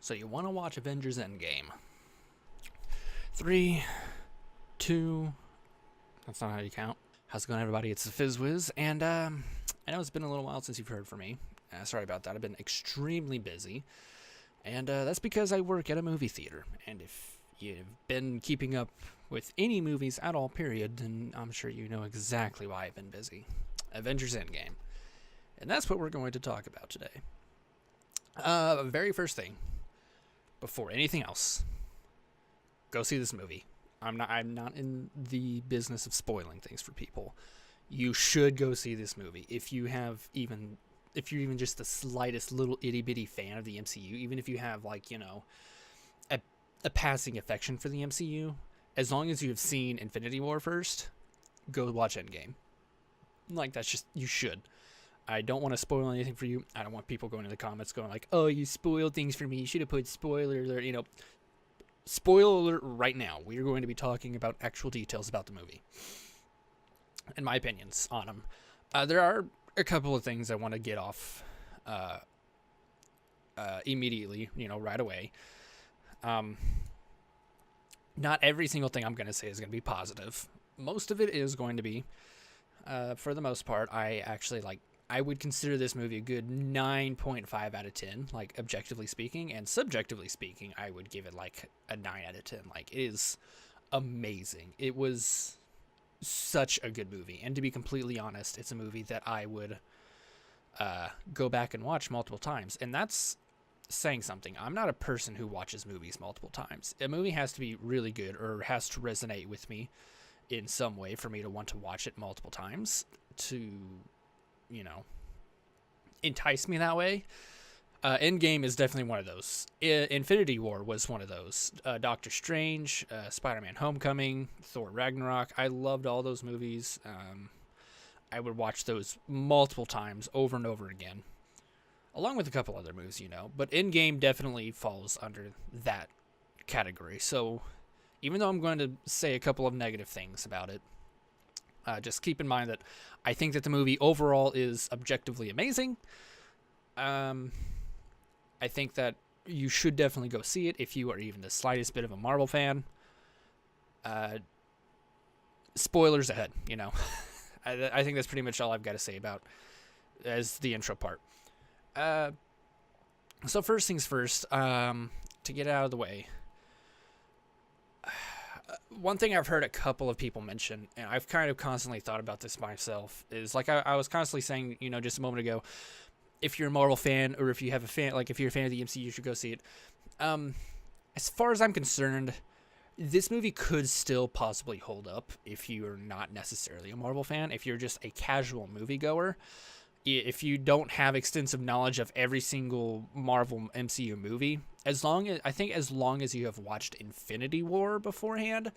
So you want to watch Avengers Endgame. 3, 2, that's not how you count. How's it going, everybody? It's the FizzWiz, and I know it's been a little while since you've heard from me. Sorry about that. I've been extremely busy, and that's because I work at a movie theater. And if you've been keeping up with any movies at all, period, then I'm sure you know exactly why I've been busy. Avengers Endgame. And that's what we're going to talk about today. Very first thing, before anything else, go see this movie. I'm not in the business of spoiling things for people. You should go see this movie if you're even just the slightest little itty bitty fan of the MCU, even if you have a passing affection for the MCU, as long as you have seen Infinity War first, go watch Endgame. That's just, you should. I don't want to spoil anything for you. I don't want people going in the comments going like, oh, you spoiled things for me. You should have put spoiler alert, Spoiler alert right now. We are going to be talking about actual details about the movie and my opinions on them. There are a couple of things I want to get off immediately, right away. Not every single thing I'm going to say is going to be positive. Most of it is going to be, for the most part, I would consider this movie a good 9.5 out of 10, objectively speaking, and subjectively speaking, I would give it a 9 out of 10. It is amazing. It was such a good movie, and to be completely honest, it's a movie that I would go back and watch multiple times, and that's saying something. I'm not a person who watches movies multiple times. A movie has to be really good or has to resonate with me in some way for me to want to watch it multiple times to entice me that way. Endgame is definitely one of those. Infinity War was one of those. Doctor Strange, Spider-Man Homecoming, Thor Ragnarok. I loved all those movies. I would watch those multiple times over and over again, along with a couple other movies, But Endgame definitely falls under that category. So even though I'm going to say a couple of negative things about it, just keep in mind that I think that the movie overall is objectively amazing. I think that you should definitely go see it if you are even the slightest bit of a Marvel fan. Spoilers ahead, I think that's pretty much all I've got to say about as the intro part. So first things first, to get out of the way, one thing I've heard a couple of people mention, and I've kind of constantly thought about this myself, is I was constantly saying, just a moment ago, if you're a Marvel fan or if you have a fan, if you're a fan of the MCU, you should go see it. As far as I'm concerned, this movie could still possibly hold up if you're not necessarily a Marvel fan. If you're just a casual moviegoer, if you don't have extensive knowledge of every single Marvel MCU movie, as long as you have watched Infinity War beforehand,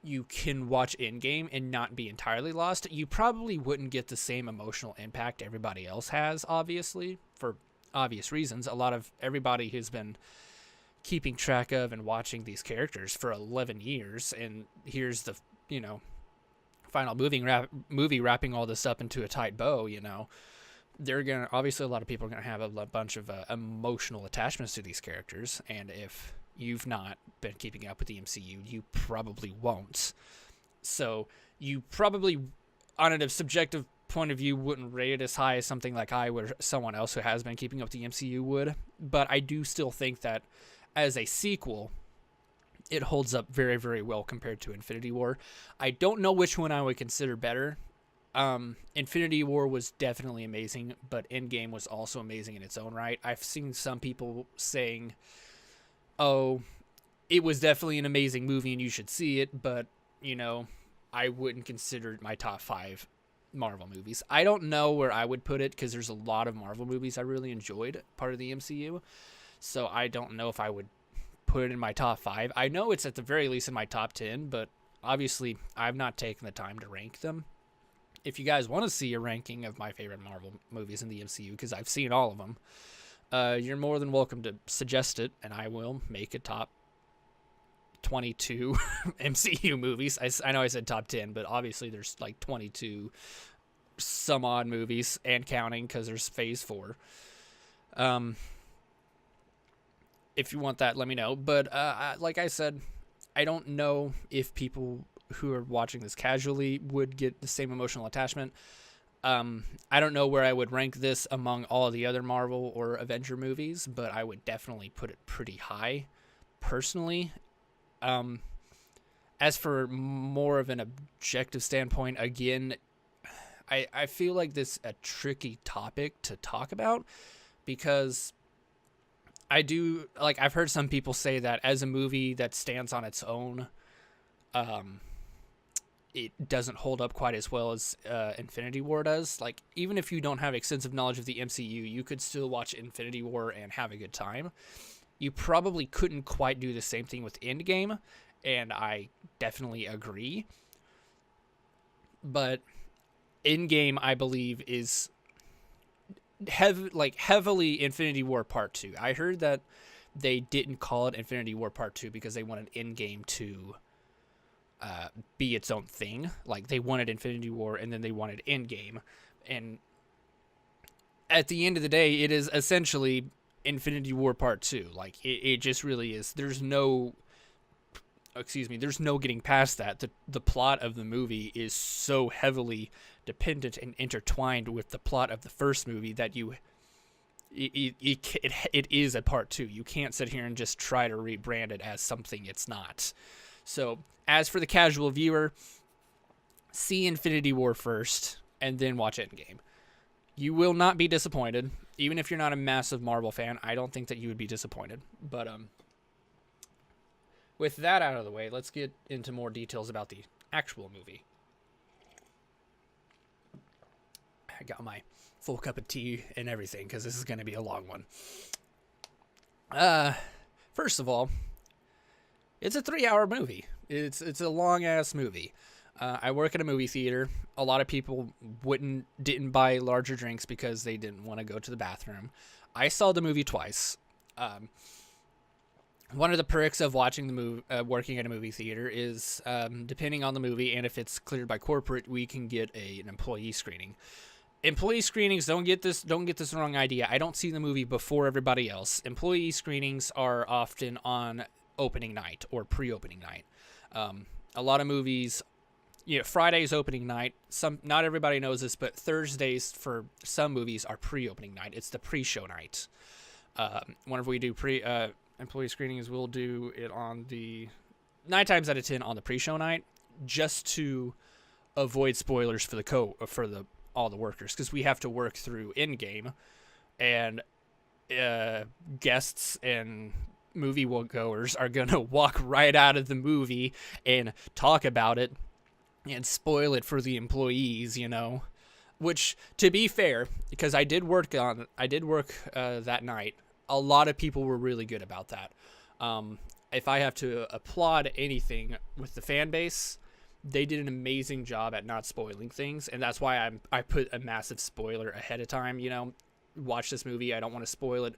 you can watch Endgame and not be entirely lost. You probably wouldn't get the same emotional impact everybody else has, obviously, for obvious reasons. A lot of everybody has been keeping track of and watching these characters for 11 years, and here's the, final movie wrapping all this up into a tight bow, obviously a lot of people are going to have a bunch of emotional attachments to these characters, and if you've not been keeping up with the MCU, you probably won't. So you probably, on a subjective point of view, wouldn't rate it as high as something like I would, or someone else who has been keeping up with the MCU would, but I do still think that as a sequel, it holds up very, very well compared to Infinity War. I don't know which one I would consider better. Infinity War was definitely amazing, but Endgame was also amazing in its own right. I've seen some people saying, oh, it was definitely an amazing movie and you should see it, but, I wouldn't consider it my top 5 Marvel movies. I don't know where I would put it because there's a lot of Marvel movies I really enjoyed, part of the MCU, so I don't know if I would put it in my top 5. I know it's at the very least in my top 10, but obviously I've not taken the time to rank them. If you guys want to see a ranking of my favorite Marvel movies in the MCU, because I've seen all of them, you're more than welcome to suggest it, and I will make a top 22 MCU movies. I know I said top 10, but obviously there's 22 some odd movies and counting because there's phase 4. if you want that, let me know. But like I said, I don't know if people who are watching this casually would get the same emotional attachment. I don't know where I would rank this among all of the other Marvel or Avenger movies, but I would definitely put it pretty high, personally. As for more of an objective standpoint, again, I feel like this is a tricky topic to talk about because I've heard some people say that as a movie that stands on its own, it doesn't hold up quite as well as Infinity War does. Like, even if you don't have extensive knowledge of the MCU, you could still watch Infinity War and have a good time. You probably couldn't quite do the same thing with Endgame, and I definitely agree. But Endgame, I believe, is heavily Infinity War Part 2. I heard that they didn't call it Infinity War Part 2 because they wanted Endgame to be its own thing. Like, they wanted Infinity War and then they wanted Endgame. And at the end of the day, it is essentially Infinity War Part 2. Like, it just really is. There's no getting past that. The plot of the movie is so heavily dependent and intertwined with the plot of the first movie that it is a part 2. You can't sit here and just try to rebrand it as something it's not. So, as for the casual viewer, see Infinity War first and then watch Endgame. You will not be disappointed. Even if you're not a massive Marvel fan, I don't think that you would be disappointed. But with that out of the way, let's get into more details about the actual movie. I got my full cup of tea and everything because this is going to be a long one. First of all, it's a 3-hour movie. It's a long-ass movie. I work at a movie theater. A lot of people didn't buy larger drinks because they didn't want to go to the bathroom. I saw the movie twice. One of the perks of watching the movie, working at a movie theater, is depending on the movie and if it's cleared by corporate, we can get an employee screening. Employee screenings, don't get this wrong idea. I don't see the movie before everybody else. Employee screenings are often on opening night or pre-opening night. A lot of movies, Friday's opening night. Not everybody knows this, but Thursdays for some movies are pre-opening night. It's the pre-show night. Whenever we do employee screenings, we'll do it on the 9 times out of 10 on the pre-show night, just to avoid spoilers for all the workers, because we have to work through Endgame, and guests and movie goers are gonna walk right out of the movie and talk about it and spoil it for the employees, Which, to be fair, because I did work that night, a lot of people were really good about that. If I have to applaud anything with the fan base, they did an amazing job at not spoiling things, and that's why I put a massive spoiler ahead of time. Watch this movie. I don't want to spoil it.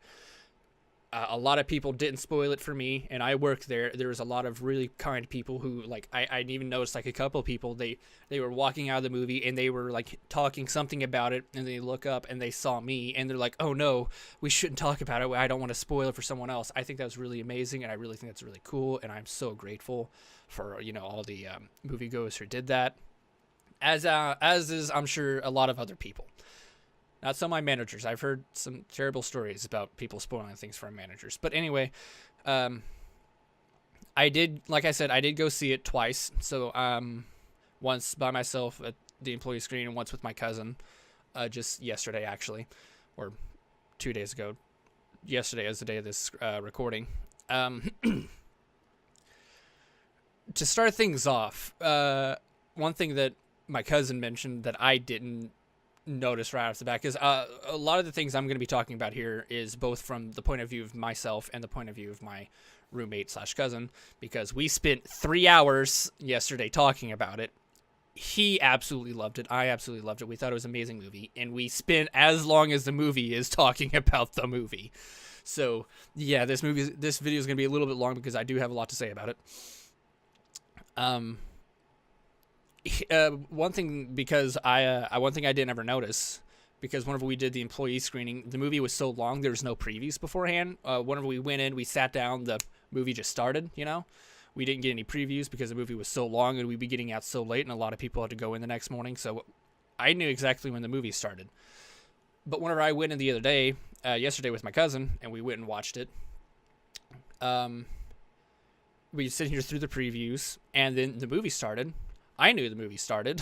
A lot of people didn't spoil it for me, and I worked there. There was a lot of really kind people who, I even noticed, a couple of people, they were walking out of the movie, and they were, talking something about it, and they look up, and they saw me, and they're like, oh, no, we shouldn't talk about it. I don't want to spoil it for someone else. I think that was really amazing, and I really think that's really cool, and I'm so grateful for, all the moviegoers who did that, as is, I'm sure, a lot of other people. Not so my managers. I've heard some terrible stories about people spoiling things for managers. But anyway, I did go see it twice. So once by myself at the employee screening and once with my cousin, just yesterday actually, or 2 days ago. Yesterday is the day of this recording. To start things off, one thing that my cousin mentioned that I didn't notice right off the bat, because a lot of the things I'm going to be talking about here is both from the point of view of myself and the point of view of my roommate / cousin, because we spent 3 hours yesterday talking about it. He absolutely loved it. I absolutely loved it. We thought it was an amazing movie, and we spent as long as the movie is talking about the movie. So yeah, this video is going to be a little bit long because I do have a lot to say about it. One thing I didn't ever notice because whenever we did the employee screening, the movie was so long, there was no previews beforehand. Whenever we went in, we sat down, the movie just started, you know? We didn't get any previews because the movie was so long and we'd be getting out so late, and a lot of people had to go in the next morning, so I knew exactly when the movie started. But whenever I went in the other day, yesterday with my cousin, and we went and watched it, we sit here through the previews, and then the movie started. I knew the movie started,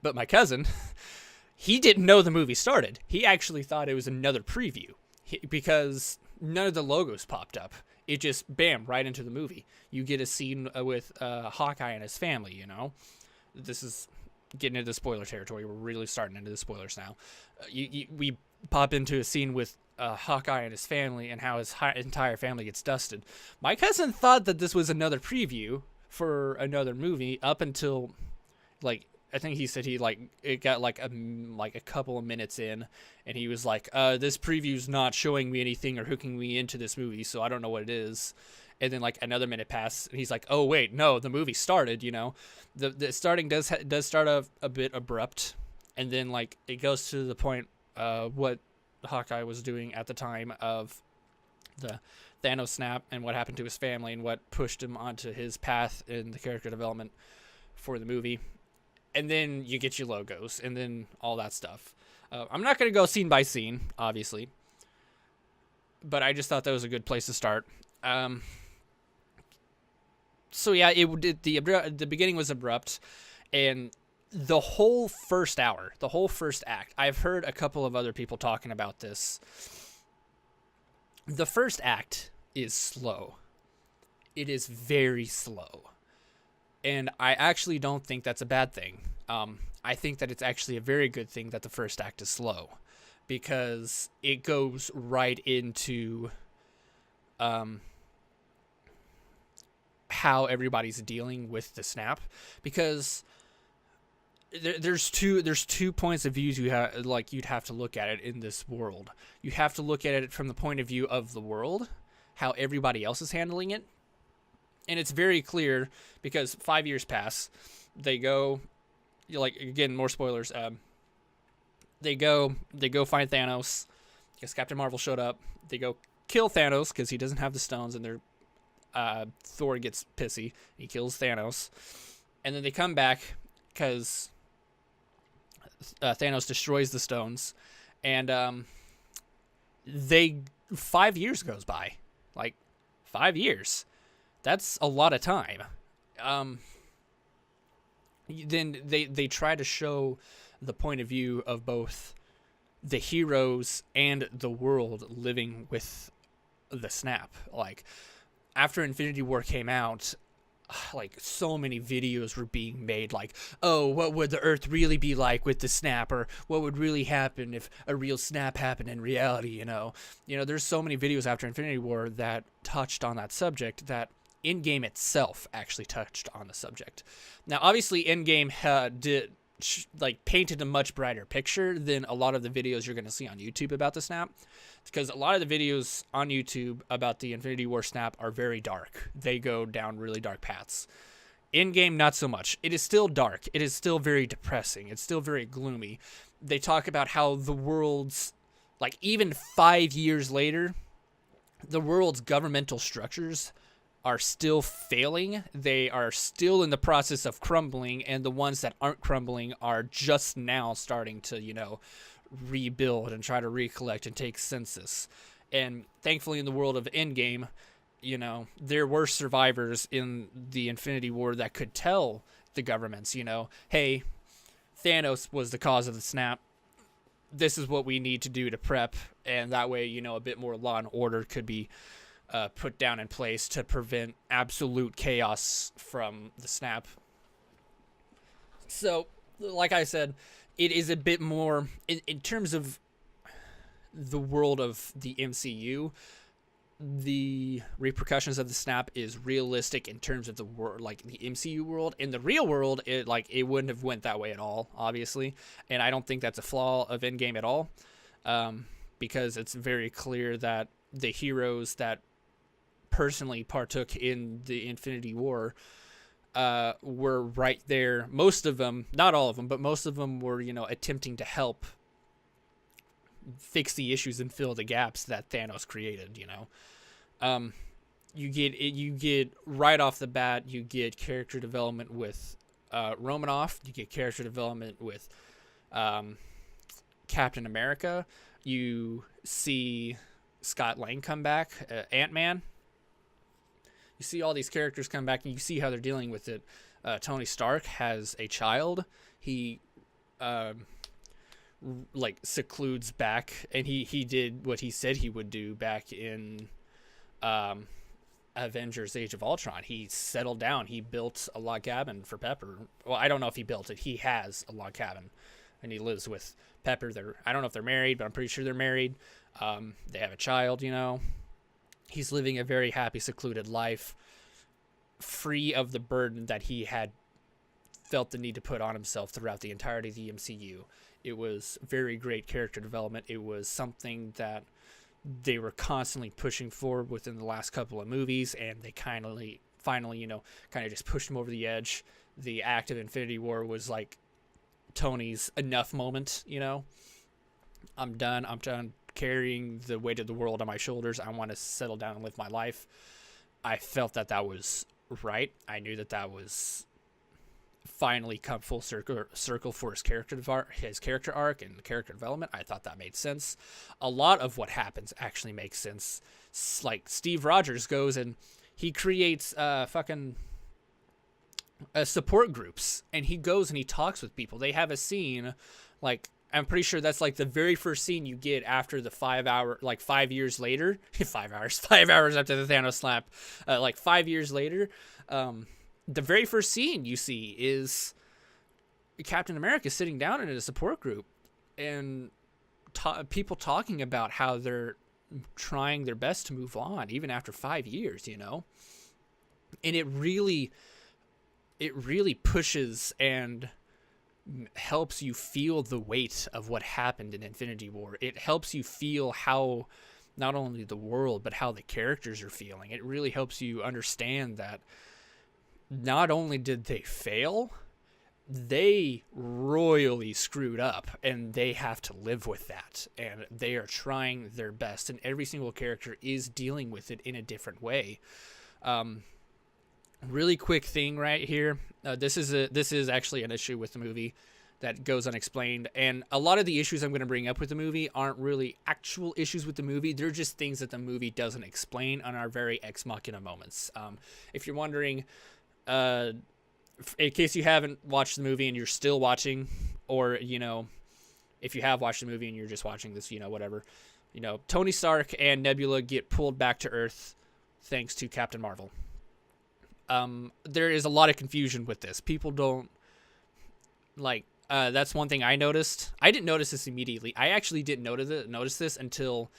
but my cousin, he didn't know the movie started. He actually thought it was another preview because none of the logos popped up. It just, bam, right into the movie. You get a scene with Hawkeye and his family, you know? This is getting into spoiler territory. We're really starting into the spoilers now. We pop into a scene with Hawkeye and his family and how his entire family gets dusted. My cousin thought that this was another preview for another movie up until, like, I think he said it got like a couple of minutes in, and he was like, this preview's not showing me anything or hooking me into this movie, so I don't know what it is. And then like another minute passed, and he's like, oh wait, no, the movie started, you know. The starting does start a bit abrupt, and then like it goes to the point what Hawkeye was doing at the time of the Thanos snap and what happened to his family and what pushed him onto his path in the character development for the movie. And then you get your logos and then all that stuff. I'm not going to go scene by scene, obviously, but I just thought that was a good place to start. So yeah, the beginning was abrupt, and the whole first hour, the whole first act, I've heard a couple of other people talking about this. The first act is slow. It is very slow. And I actually don't think that's a bad thing. I think that it's actually a very good thing that the first act is slow, because it goes right into how everybody's dealing with the snap, because there's two points of views you'd have to look at it in this world. You have to look at it from the point of view of the world, how everybody else is handling it. And it's very clear because 5 years pass. They go, like, again, more spoilers. They go find Thanos because Captain Marvel showed up. They go kill Thanos because he doesn't have the stones, and Thor gets pissy. He kills Thanos, and then they come back because Thanos destroys the stones, and 5 years goes by, like 5 years. That's a lot of time. Then they try to show the point of view of both the heroes and the world living with the snap. Like, after Infinity War came out, like, so many videos were being made, like, oh, what would the Earth really be like with the snap, or what would really happen if a real snap happened in reality, you know? There's so many videos after Infinity War that touched on that subject, that Endgame itself actually touched on the subject. Now, obviously, Endgame painted a much brighter picture than a lot of the videos you're going to see on YouTube about the snap, because a lot of the videos on YouTube about the Infinity War snap are very dark. They go down really dark paths. Endgame, not so much. It is still dark. It is still very depressing. It's still very gloomy. They talk about how the world's, like, even 5 years later, the world's governmental structures are still failing. They are still in the process of crumbling, and the ones that aren't crumbling are just now starting to, rebuild and try to recollect and take census. And thankfully, in the world of Endgame, there were survivors in the Infinity War that could tell the governments, hey, Thanos was the cause of the snap. This is what we need to do to prep, and that way, a bit more law and order could be put down in place to prevent absolute chaos from the snap. So, like I said, it is a bit more, in terms of the world of the MCU, the repercussions of the snap is realistic in terms of the world, like the MCU world. In the real world, it wouldn't have went that way at all, obviously, and I don't think that's a flaw of Endgame at all, because it's very clear that the heroes that personally partook in the Infinity War were right there. Most of them, not all of them, but most of them were, attempting to help fix the issues and fill the gaps that Thanos created. You get right off the bat, you get character development with Romanoff. You get character development with Captain America. You see Scott Lang come back, Ant-Man. You see all these characters come back, and you see how they're dealing with it. Tony Stark has a child. He secludes back, and he did what he said he would do back in Avengers Age of Ultron. He settled down. He built a log cabin for Pepper. Well, I don't know if he built it. He has a log cabin, and he lives with Pepper. I don't know if they're married, but I'm pretty sure they're married. They have a child, He's living a very happy, secluded life, free of the burden that he had felt the need to put on himself throughout the entirety of the MCU. It was very great character development. It was something that they were constantly pushing for within the last couple of movies, and they finally, kind of just pushed him over the edge. The act of Infinity War was like Tony's enough moment, I'm done carrying the weight of the world on my shoulders. I want to settle down and live my life. I felt that was right. I knew that was finally come full circle for his character arc and character development. I thought that made sense. A lot of what happens actually makes sense. Like Steve Rogers goes and he creates support groups, and he goes and he talks with people. They have a scene, like, I'm pretty sure that's like the very first scene you get after the 5 years later, 5 hours after the Thanos slap, 5 years later, the very first scene you see is Captain America sitting down in a support group and people talking about how they're trying their best to move on even after 5 years, and it really pushes and helps you feel the weight of what happened in Infinity War. It helps you feel how not only the world but how the characters are feeling. It really helps you understand that not only did they fail, they royally screwed up, and they have to live with that, and they are trying their best, and every single character is dealing with it in a different way. Really quick thing right here. This is actually an issue with the movie that goes unexplained, and a lot of the issues I'm going to bring up with the movie aren't really actual issues with the movie. They're just things that the movie doesn't explain and are very ex machina moments. If you're wondering, in case you haven't watched the movie and you're still watching, or if you have watched the movie and you're just watching this, whatever, Tony Stark and Nebula get pulled back to Earth thanks to Captain Marvel. There is a lot of confusion with this. People don't that's one thing I noticed. I didn't notice this immediately. I actually didn't notice this until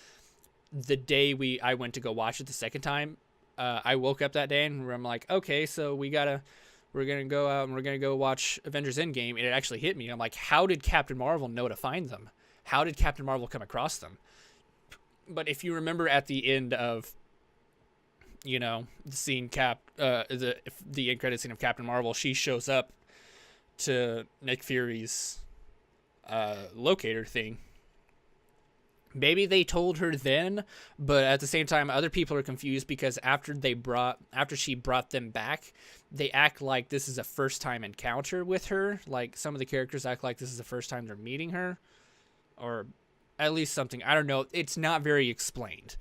the day I went to go watch it the second time. I woke up that day and I'm like, okay, so we're gonna go out and we're gonna go watch Avengers Endgame, and it actually hit me. I'm like, how did Captain Marvel know to find them? How did Captain Marvel come across them? But if you remember at the end of the scene, the end credit scene of Captain Marvel, she shows up to Nick Fury's locator thing. Maybe they told her then, but at the same time, other people are confused because after she brought them back, they act like this is a first time encounter with her. Like some of the characters act like this is the first time they're meeting her, or at least something. I don't know. It's not very explained.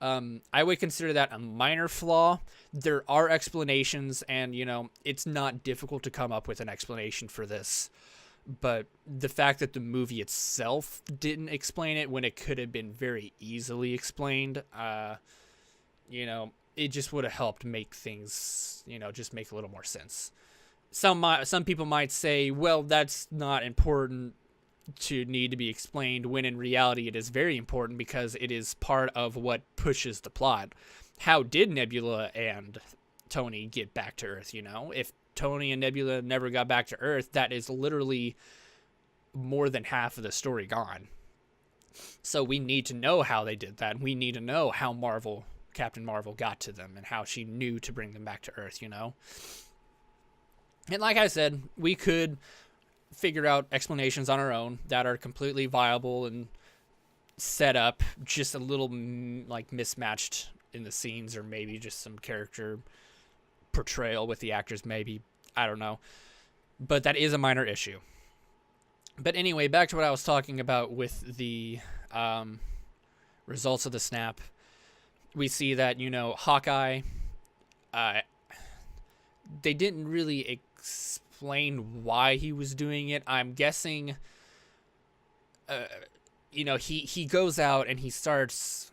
I would consider that a minor flaw. There are explanations, and it's not difficult to come up with an explanation for this. But the fact that the movie itself didn't explain it when it could have been very easily explained, it just would have helped make things, just make a little more sense. Some people might say, well, that's not important to need to be explained, when in reality it is very important because it is part of what pushes the plot. How did Nebula and Tony get back to Earth? If Tony and Nebula never got back to Earth, that is literally more than half of the story gone. So we need to know how they did that. We need to know how Captain Marvel got to them and how she knew to bring them back to Earth, And like I said, we could figure out explanations on our own that are completely viable and set up, just a little like mismatched in the scenes, or maybe just some character portrayal with the actors, maybe, I don't know, but that is a minor issue. But anyway, back to what I was talking about with the results of the snap. We see that, Hawkeye, they didn't really explain why he was doing it. I'm guessing, he goes out and he starts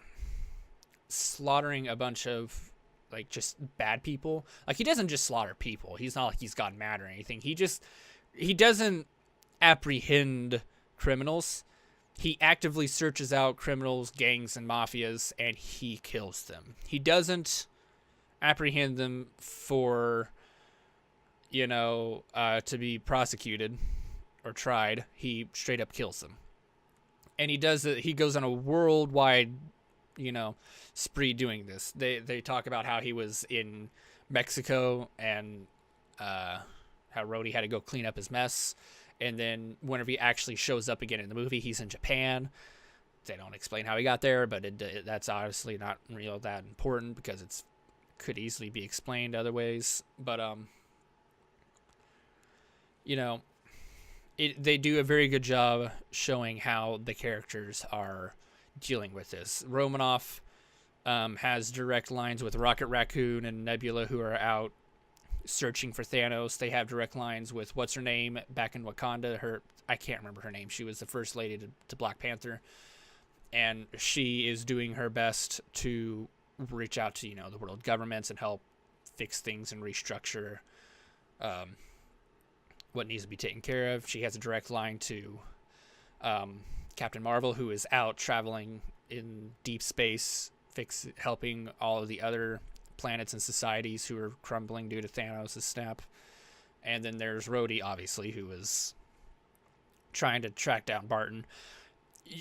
slaughtering a bunch of, like, just bad people. Like, he doesn't just slaughter people. He's not like he's gotten mad or anything. He doesn't apprehend criminals. He actively searches out criminals, gangs, and mafias, and he kills them. He doesn't apprehend them for, to be prosecuted or tried. He straight up kills them. And he does it. He goes on a worldwide, spree doing this. They talk about how he was in Mexico and how Rhodey had to go clean up his mess. And then whenever he actually shows up again in the movie, he's in Japan. They don't explain how he got there, but that's obviously not real that important because it could easily be explained other ways. But they do a very good job showing how the characters are dealing with this. Romanoff has direct lines with Rocket Raccoon and Nebula, who are out searching for Thanos. They have direct lines with what's her name back in Wakanda. I can't remember her name. She was the first lady to Black Panther, and she is doing her best to reach out to the world governments and help fix things and restructure what needs to be taken care of. She has a direct line to Captain Marvel, who is out traveling in deep space, helping all of the other planets and societies who are crumbling due to Thanos' snap. And then there's Rhodey, obviously, who is trying to track down Barton.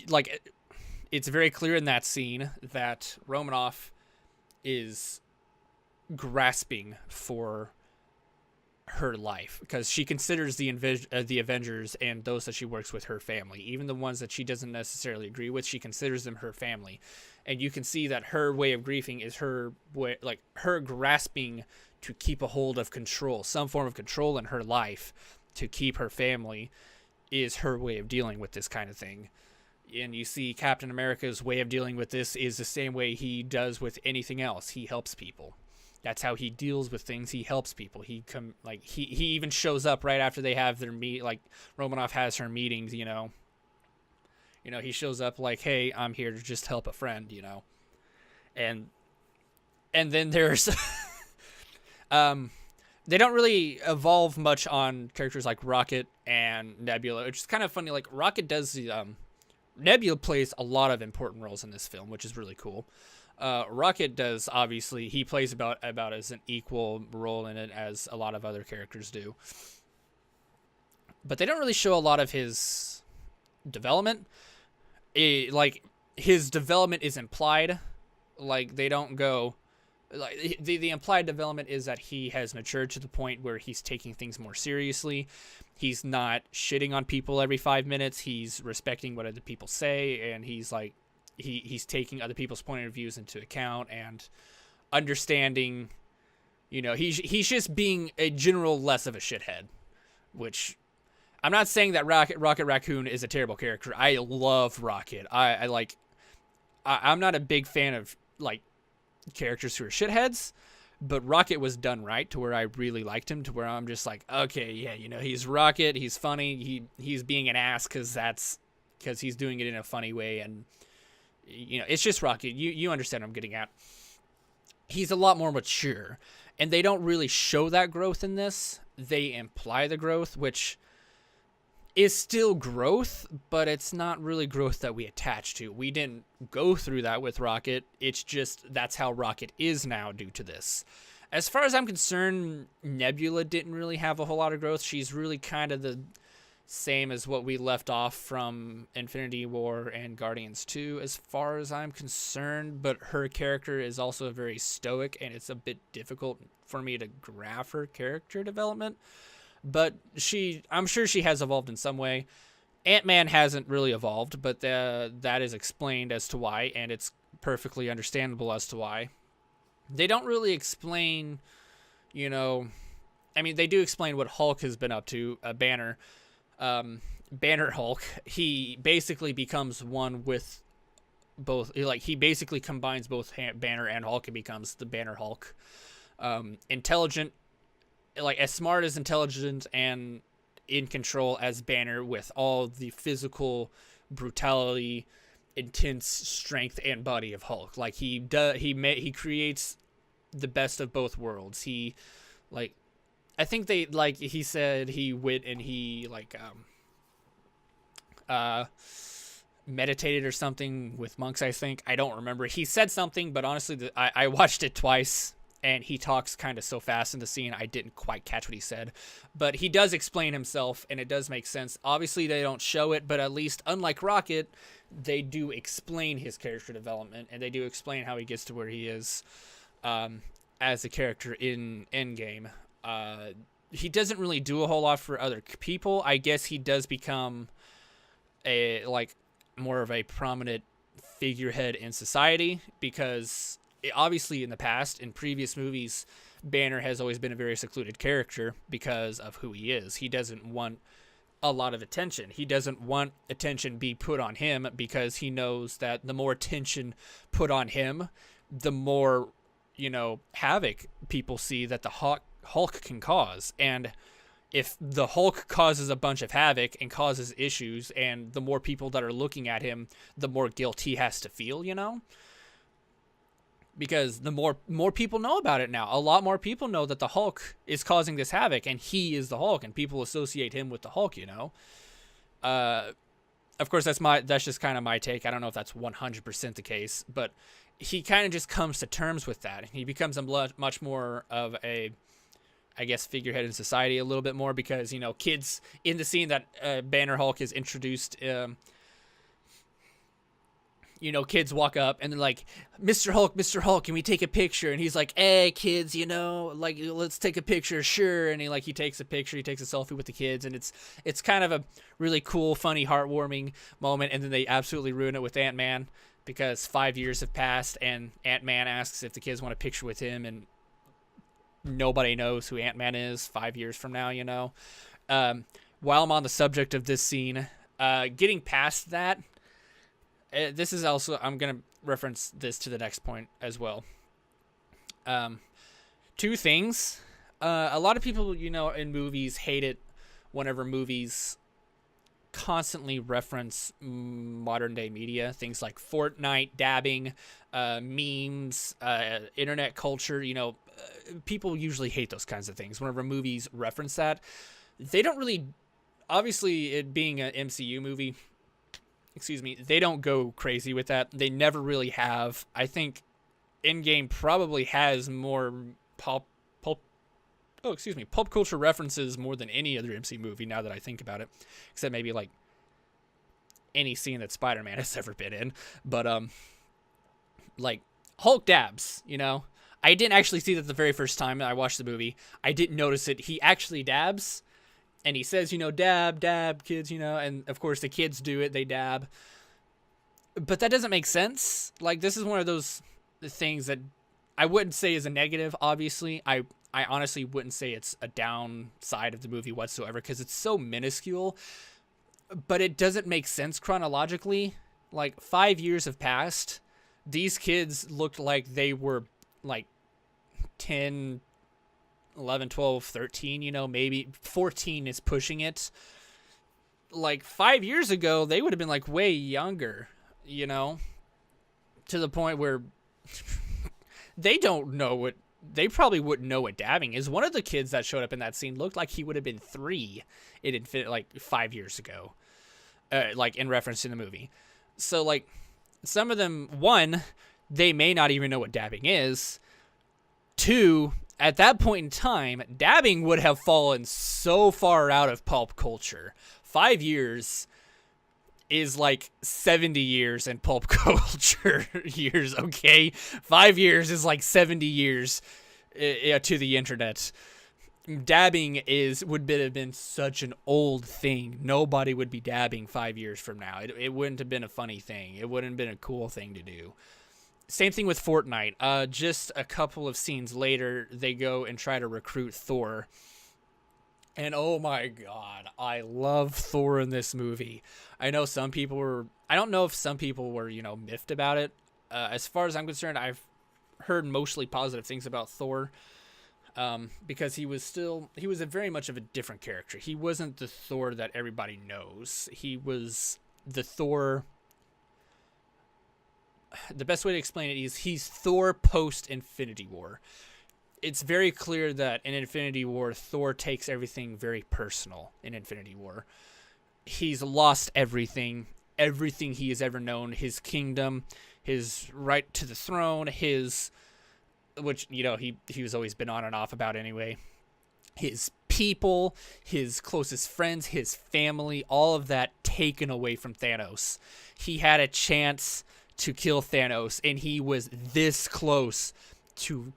Like, it's very clear in that scene that Romanoff is grasping for her life because she considers the Avengers and those that she works with her family. Even the ones that she doesn't necessarily agree with, she considers them her family. And you can see that her way of grieving is her grasping to keep a hold of control, some form of control in her life to keep her family, is her way of dealing with this kind of thing. And you see Captain America's way of dealing with this is the same way he does with anything else. He helps people. That's how he deals with things. He helps people. He even shows up right after they have their meet. Like, Romanoff has her meetings, he shows up like, hey, I'm here to just help a friend, and then there's, they don't really evolve much on characters like Rocket and Nebula, which is kind of funny. Like, Rocket does Nebula plays a lot of important roles in this film, which is really cool. Rocket does, obviously, he plays about as an equal role in it as a lot of other characters do. But they don't really show a lot of his development. His development is implied. Like, they don't go... Like, the implied development is that he has matured to the point where he's taking things more seriously. He's not shitting on people every 5 minutes. He's respecting what other people say, and he's like... He's taking other people's point of views into account and understanding, he's just being a general less of a shithead, which I'm not saying that Rocket Raccoon is a terrible character. I love Rocket. I'm not a big fan of, like, characters who are shitheads, but Rocket was done right to where I really liked him, to where I'm just like, okay, yeah, he's Rocket. He's funny. He's being an ass because he's doing it in a funny way, and it's just Rocket. You understand what I'm getting at. He's a lot more mature, and they don't really show that growth in this. They imply the growth, which is still growth, but it's not really growth that we attach to. We didn't go through that with Rocket. It's just that's how Rocket is now due to this. As far as I'm concerned, Nebula didn't really have a whole lot of growth. She's really kind of the same as what we left off from Infinity War and Guardians 2, as far as I'm concerned, but her character is also very stoic, and it's a bit difficult for me to graph her character development, but I'm sure she has evolved in some way. Ant-Man hasn't really evolved, but that is explained as to why, and it's perfectly understandable as to why. They don't really explain, you know, I mean, they do explain what Hulk has been up to, Banner. Banner Hulk, he basically becomes one with both, like, he basically combines both Banner and Hulk and becomes the Banner Hulk. Intelligent, like, as smart as intelligent and in control as Banner, with all the physical brutality, intense strength and body of Hulk. Like, he creates the best of both worlds. He, like, I think they, like, he said he went and he, like, meditated or something with monks, I think. I don't remember. He said something, but honestly, I watched it twice, and he talks kind of so fast in the scene, I didn't quite catch what he said. But he does explain himself, and it does make sense. Obviously, they don't show it, but at least, unlike Rocket, they do explain his character development, and they do explain how he gets to where he is as a character in Endgame. He doesn't really do a whole lot for other people. I guess he does become a, like, more of a prominent figurehead in society, because obviously in the past, in previous movies, Banner has always been a very secluded character because of who he is. He doesn't want a lot of attention. He doesn't want attention be put on him, because he knows that the more attention put on him, the more, havoc people see that the Hulk can cause. And if the Hulk causes a bunch of havoc and causes issues, and the more people that are looking at him, the more guilt he has to feel, because the more people know about it now. A lot more people know that the Hulk is causing this havoc, and he is the Hulk, and people associate him with the Hulk. Of course, that's just kind of my take. I don't know if that's 100% the case, but he kind of just comes to terms with that. He becomes a much more of a, I guess, figurehead in society a little bit more, because kids in the scene that Banner Hulk is introduced. Kids walk up and they're like, Mr. Hulk, can we take a picture? And he's like, hey, kids, like, let's take a picture, sure. And he takes a picture, he takes a selfie with the kids, and it's kind of a really cool, funny, heartwarming moment. And then they absolutely ruin it with Ant-Man, because 5 years have passed, and Ant-Man asks if the kids want a picture with him, and nobody knows who Ant-Man is 5 years from now, While I'm on the subject of this scene, getting past that, this is also, I'm going to reference this to the next point as well. Two things. A lot of people, in movies hate it whenever movies constantly reference modern day media, things like Fortnite, dabbing, memes, internet culture. People usually hate those kinds of things whenever movies reference that. They don't really, obviously, it being an MCU movie, they don't go crazy with that. They never really have. I think Endgame probably has more pulp culture references more than any other MC movie, now that I think about it, except maybe like any scene that Spider-Man has ever been in. But like Hulk dabs, I didn't actually see that the very first time I watched the movie. I didn't notice it. He actually dabs. And he says, dab, kids, and of course the kids do it, they dab. But that doesn't make sense. Like, this is one of those things that I wouldn't say is a negative, obviously. I honestly wouldn't say it's a downside of the movie whatsoever, because it's so minuscule. But it doesn't make sense chronologically. Like, 5 years have passed. These kids looked like they were, like, 10, 11, 12, 13, maybe 14 is pushing it. Like 5 years ago, they would have been like way younger, to the point where they probably wouldn't know what dabbing is. One of the kids that showed up in that scene looked like he would have been 3. It had fit like 5 years ago, like in reference to the movie. So like some of them, one, they may not even know what dabbing is. 2, at that point in time, dabbing would have fallen so far out of pulp culture. 5 years is like 70 years in pulp culture years, okay? 5 years is like 70 years to the internet. dabbing have been such an old thing. Nobody would be dabbing 5 years from now. It wouldn't have been a funny thing. It wouldn't have been a cool thing to do. Same thing with Fortnite. Just a couple of scenes later, they go and try to recruit Thor. And oh my god, I love Thor in this movie. I know some people were... I don't know if some people were, miffed about it. As far as I'm concerned, I've heard mostly positive things about Thor. Because he was very much of a different character. He wasn't the Thor that everybody knows. He was the Thor... The best way to explain it is he's Thor post-Infinity War. It's very clear that in Infinity War, Thor takes everything very personal in Infinity War. He's lost everything he has ever known, his kingdom, his right to the throne, which, he was always been on and off about anyway. His people, his closest friends, his family, all of that taken away from Thanos. He had a chance to kill Thanos, and he was this close to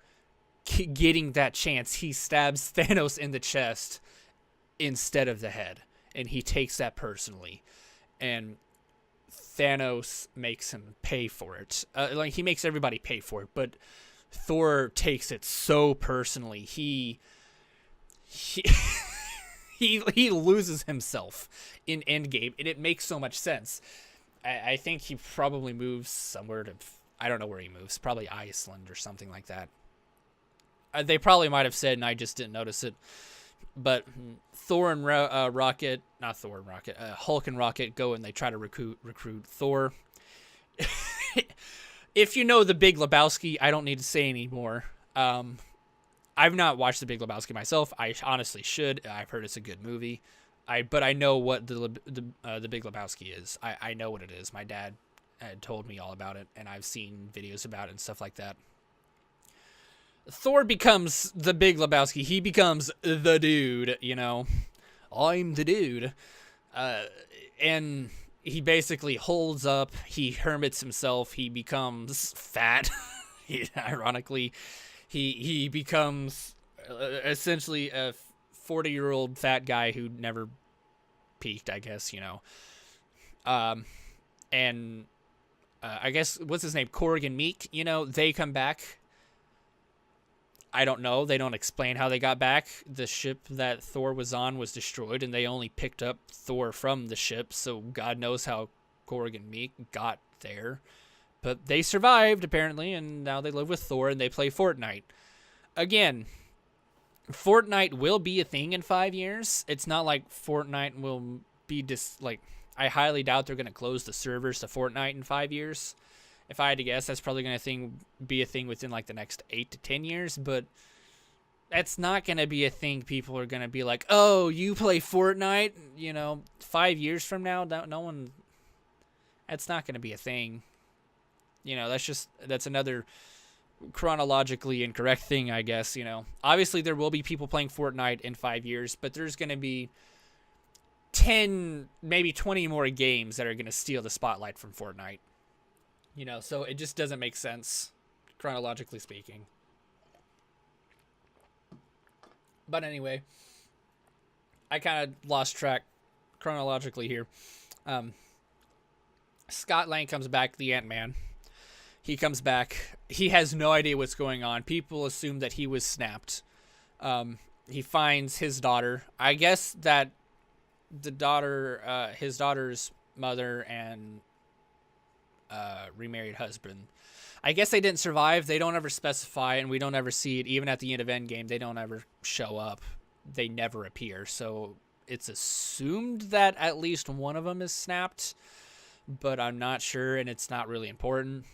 getting that chance. He stabs Thanos in the chest instead of the head, and he takes that personally. And Thanos makes him pay for it. He makes everybody pay for it, but Thor takes it so personally. He he loses himself in Endgame, and it makes so much sense. I think he probably moves somewhere to... I don't know where he moves. Probably Iceland or something like that. They probably might have said, and I just didn't notice it. But Thor and Rocket... Not Thor and Rocket. Hulk and Rocket go and they try to recruit Thor. If you know The Big Lebowski, I don't need to say any more. I've not watched The Big Lebowski myself. I honestly should. I've heard it's a good movie. But I know what the Big Lebowski is. I know what it is. My dad had told me all about it, and I've seen videos about it and stuff like that. Thor becomes the Big Lebowski. He becomes the dude, I'm the dude. And he basically holds up. He hermits himself. He becomes fat. Ironically, he becomes essentially a 40-year-old fat guy who never peaked, I guess, and I guess, what's his name? Korg and Meek, they come back. I don't know. They don't explain how they got back. The ship that Thor was on was destroyed, and they only picked up Thor from the ship, so God knows how Korg and Meek got there. But they survived, apparently, and now they live with Thor, and they play Fortnite. Again, Fortnite will be a thing in 5 years. It's not like Fortnite will be I highly doubt they're going to close the servers to Fortnite in 5 years. If I had to guess, that's probably going to be a thing within the next 8 to 10 years, but that's not going to be a thing people are going to be like, "Oh, you play Fortnite?" 5 years from now, no one... That's not going to be a thing. That's another chronologically incorrect thing, I guess. Obviously there will be people playing Fortnite in 5 years, but there's going to be 10, maybe 20 more games that are going to steal the spotlight from Fortnite. So it just doesn't make sense, chronologically speaking. But anyway, I kind of lost track chronologically here. Scott Lang comes back, the Ant-Man. He comes back. He has no idea what's going on. People assume that he was snapped. He finds his daughter. I guess that his daughter's mother and remarried husband, I guess they didn't survive. They don't ever specify, and we don't ever see it. Even at the end of Endgame, they don't ever show up. They never appear. So it's assumed that at least one of them is snapped, but I'm not sure, and it's not really important.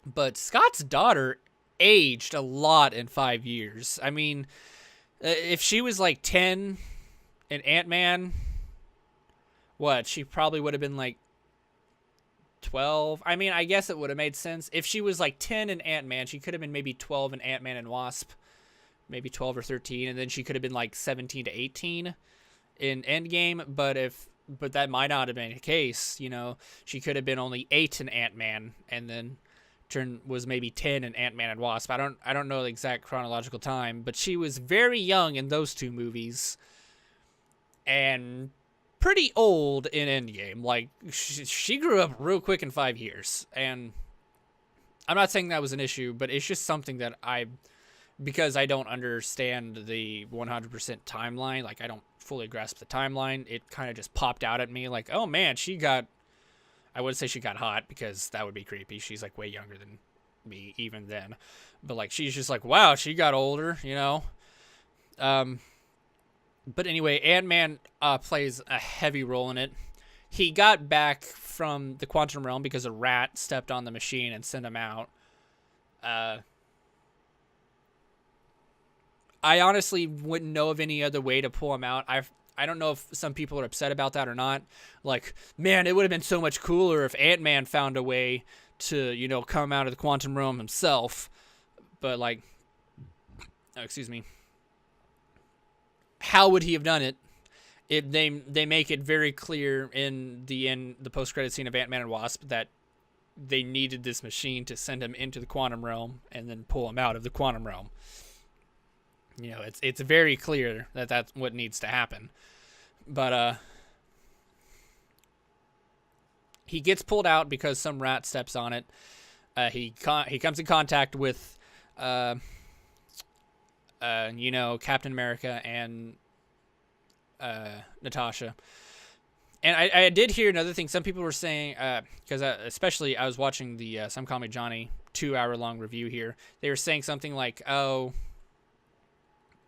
But Scott's daughter aged a lot in 5 years. I mean, if she was 10 in Ant-Man, she probably would have been 12. I mean, I guess it would have made sense. If she was 10 in Ant-Man, she could have been maybe 12 in Ant-Man and Wasp. Maybe 12 or 13, and then she could have been 17 to 18 in Endgame, but that might not have been the case, She could have been only 8 in Ant-Man, and then was maybe 10 in Ant-Man and Wasp. I don't know the exact chronological time, but she was very young in those two movies and pretty old in Endgame. Like she grew up real quick in 5 years, and I'm not saying that was an issue, but it's just something that because I don't understand the 100% timeline, like I don't fully grasp the timeline, it kind of just popped out at me like, oh man, I wouldn't say she got hot because that would be creepy. She's like way younger than me even then. But like she's just like, wow, she got older, you know? But anyway, Ant-Man plays a heavy role in it. He got back from the quantum realm because a rat stepped on the machine and sent him out. I honestly wouldn't know of any other way to pull him out. I don't know if some people are upset about that or not. Like, man, it would have been so much cooler if Ant-Man found a way to, you know, come out of the quantum realm himself. But, like, excuse me. How would he have done it? They make it very clear in the post-credit scene of Ant-Man and Wasp that they needed this machine to send him into the quantum realm and then pull him out of the quantum realm. You know, it's very clear that that's what needs to happen. But he gets pulled out because some rat steps on it. He comes in contact with you know, Captain America and Natasha. And I did hear another thing. Some people were saying, because especially I was watching the Some Call Me Johnny 2-hour-long review here. They were saying something like, oh,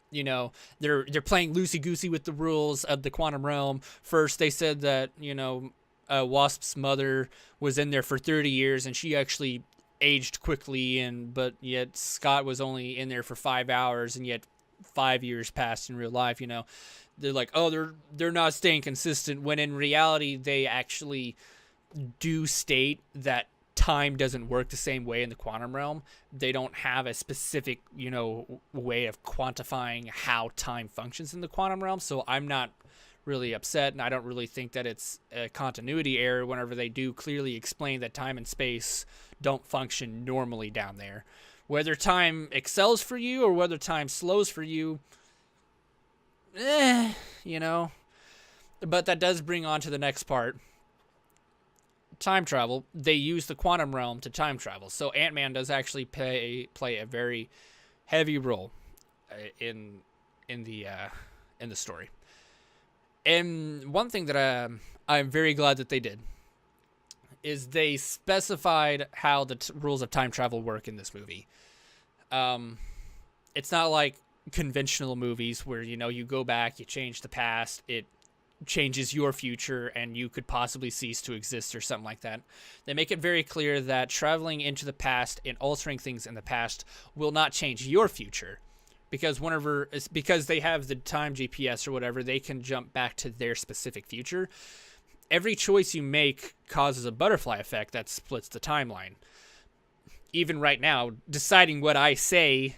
you know, they're playing loosey-goosey with the rules of the quantum realm. First, they said that, you know, Wasp's mother was in there for 30 years, and she actually aged quickly, but yet Scott was only in there for 5 hours, and yet 5 years passed in real life, you know. They're like, oh, they're not staying consistent, when in reality, they actually do state that time doesn't work the same way in the quantum realm. They don't have a specific, you know, way of quantifying how time functions in the quantum realm. So I'm not really upset, and I don't really think that it's a continuity error whenever they do clearly explain that time and space don't function normally down there. Whether time excels for you or whether time slows for you, you know. But that does bring on to the next part. Time travel. They use the quantum realm to time travel. So Ant-Man does actually play a very heavy role in the story. And one thing that I'm very glad that they did is they specified how the rules of time travel work in this movie. It's not like conventional movies where, you know, you go back, you change the past, it changes your future, and you could possibly cease to exist or something like that. They make it very clear that traveling into the past and altering things in the past will not change your future. Because because they have the time GPS or whatever, they can jump back to their specific future. Every choice you make causes a butterfly effect that splits the timeline. Even right now, deciding what I say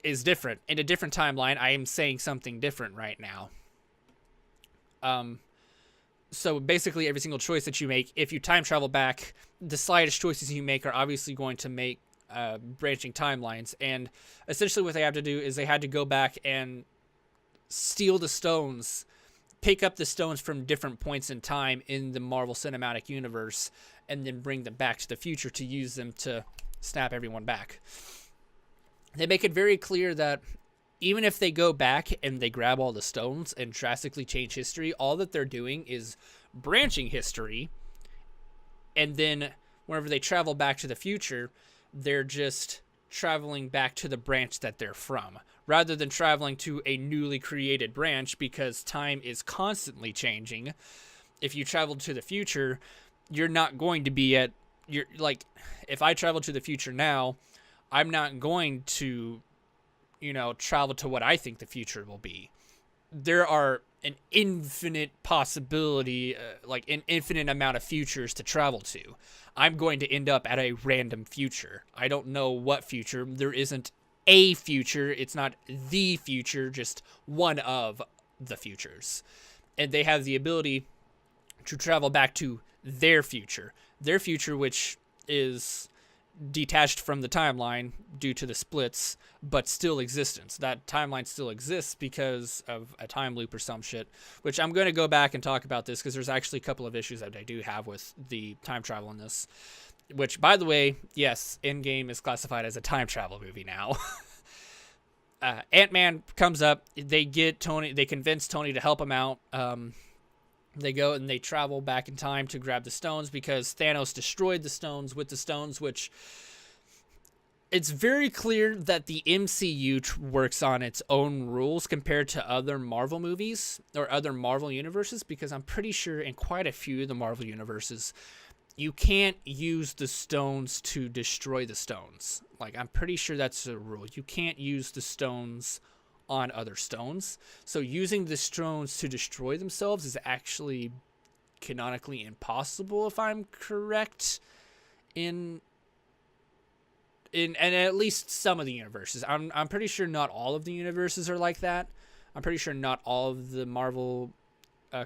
is different. In a different timeline, I am saying something different right now. So basically every single choice that you make, if you time travel back, the slightest choices you make are obviously going to make branching timelines. And essentially what they have to do is they had to go back and steal the stones, pick up the stones from different points in time in the Marvel Cinematic Universe, and then bring them back to the future to use them to snap everyone back. They make it very clear that even if they go back and they grab all the stones and drastically change history, all that they're doing is branching history. And then whenever they travel back to the future, they're just traveling back to the branch that they're from, rather than traveling to a newly created branch, because time is constantly changing. If you travel to the future, you're not going to be if I travel to the future now, I'm not going to, you know, travel to what I think the future will be. There are an infinite possibility, an infinite amount of futures to travel to. I'm going to end up at a random future. I don't know what future. There isn't a future. It's not the future, just one of the futures. And they have the ability to travel back to their future, which is detached from the timeline due to the splits, but still existence. That timeline still exists because of a time loop or some shit, which I'm going to go back and talk about this because there's actually a couple of issues that I do have with the time travel in this, which, by the way, yes, Endgame is classified as a time travel movie now. Ant-Man comes up, they convince Tony to help him out. They go and they travel back in time to grab the stones because Thanos destroyed the stones with the stones, which it's very clear that the MCU works on its own rules compared to other Marvel movies or other Marvel universes, because I'm pretty sure in quite a few of the Marvel universes, you can't use the stones to destroy the stones. Like, I'm pretty sure that's a rule. You can't use the stones on other stones. So using the stones to destroy themselves is actually canonically impossible, if I'm correct, in and at least some of the universes. I'm pretty sure not all of the universes are like that. I'm pretty sure not all of the Marvel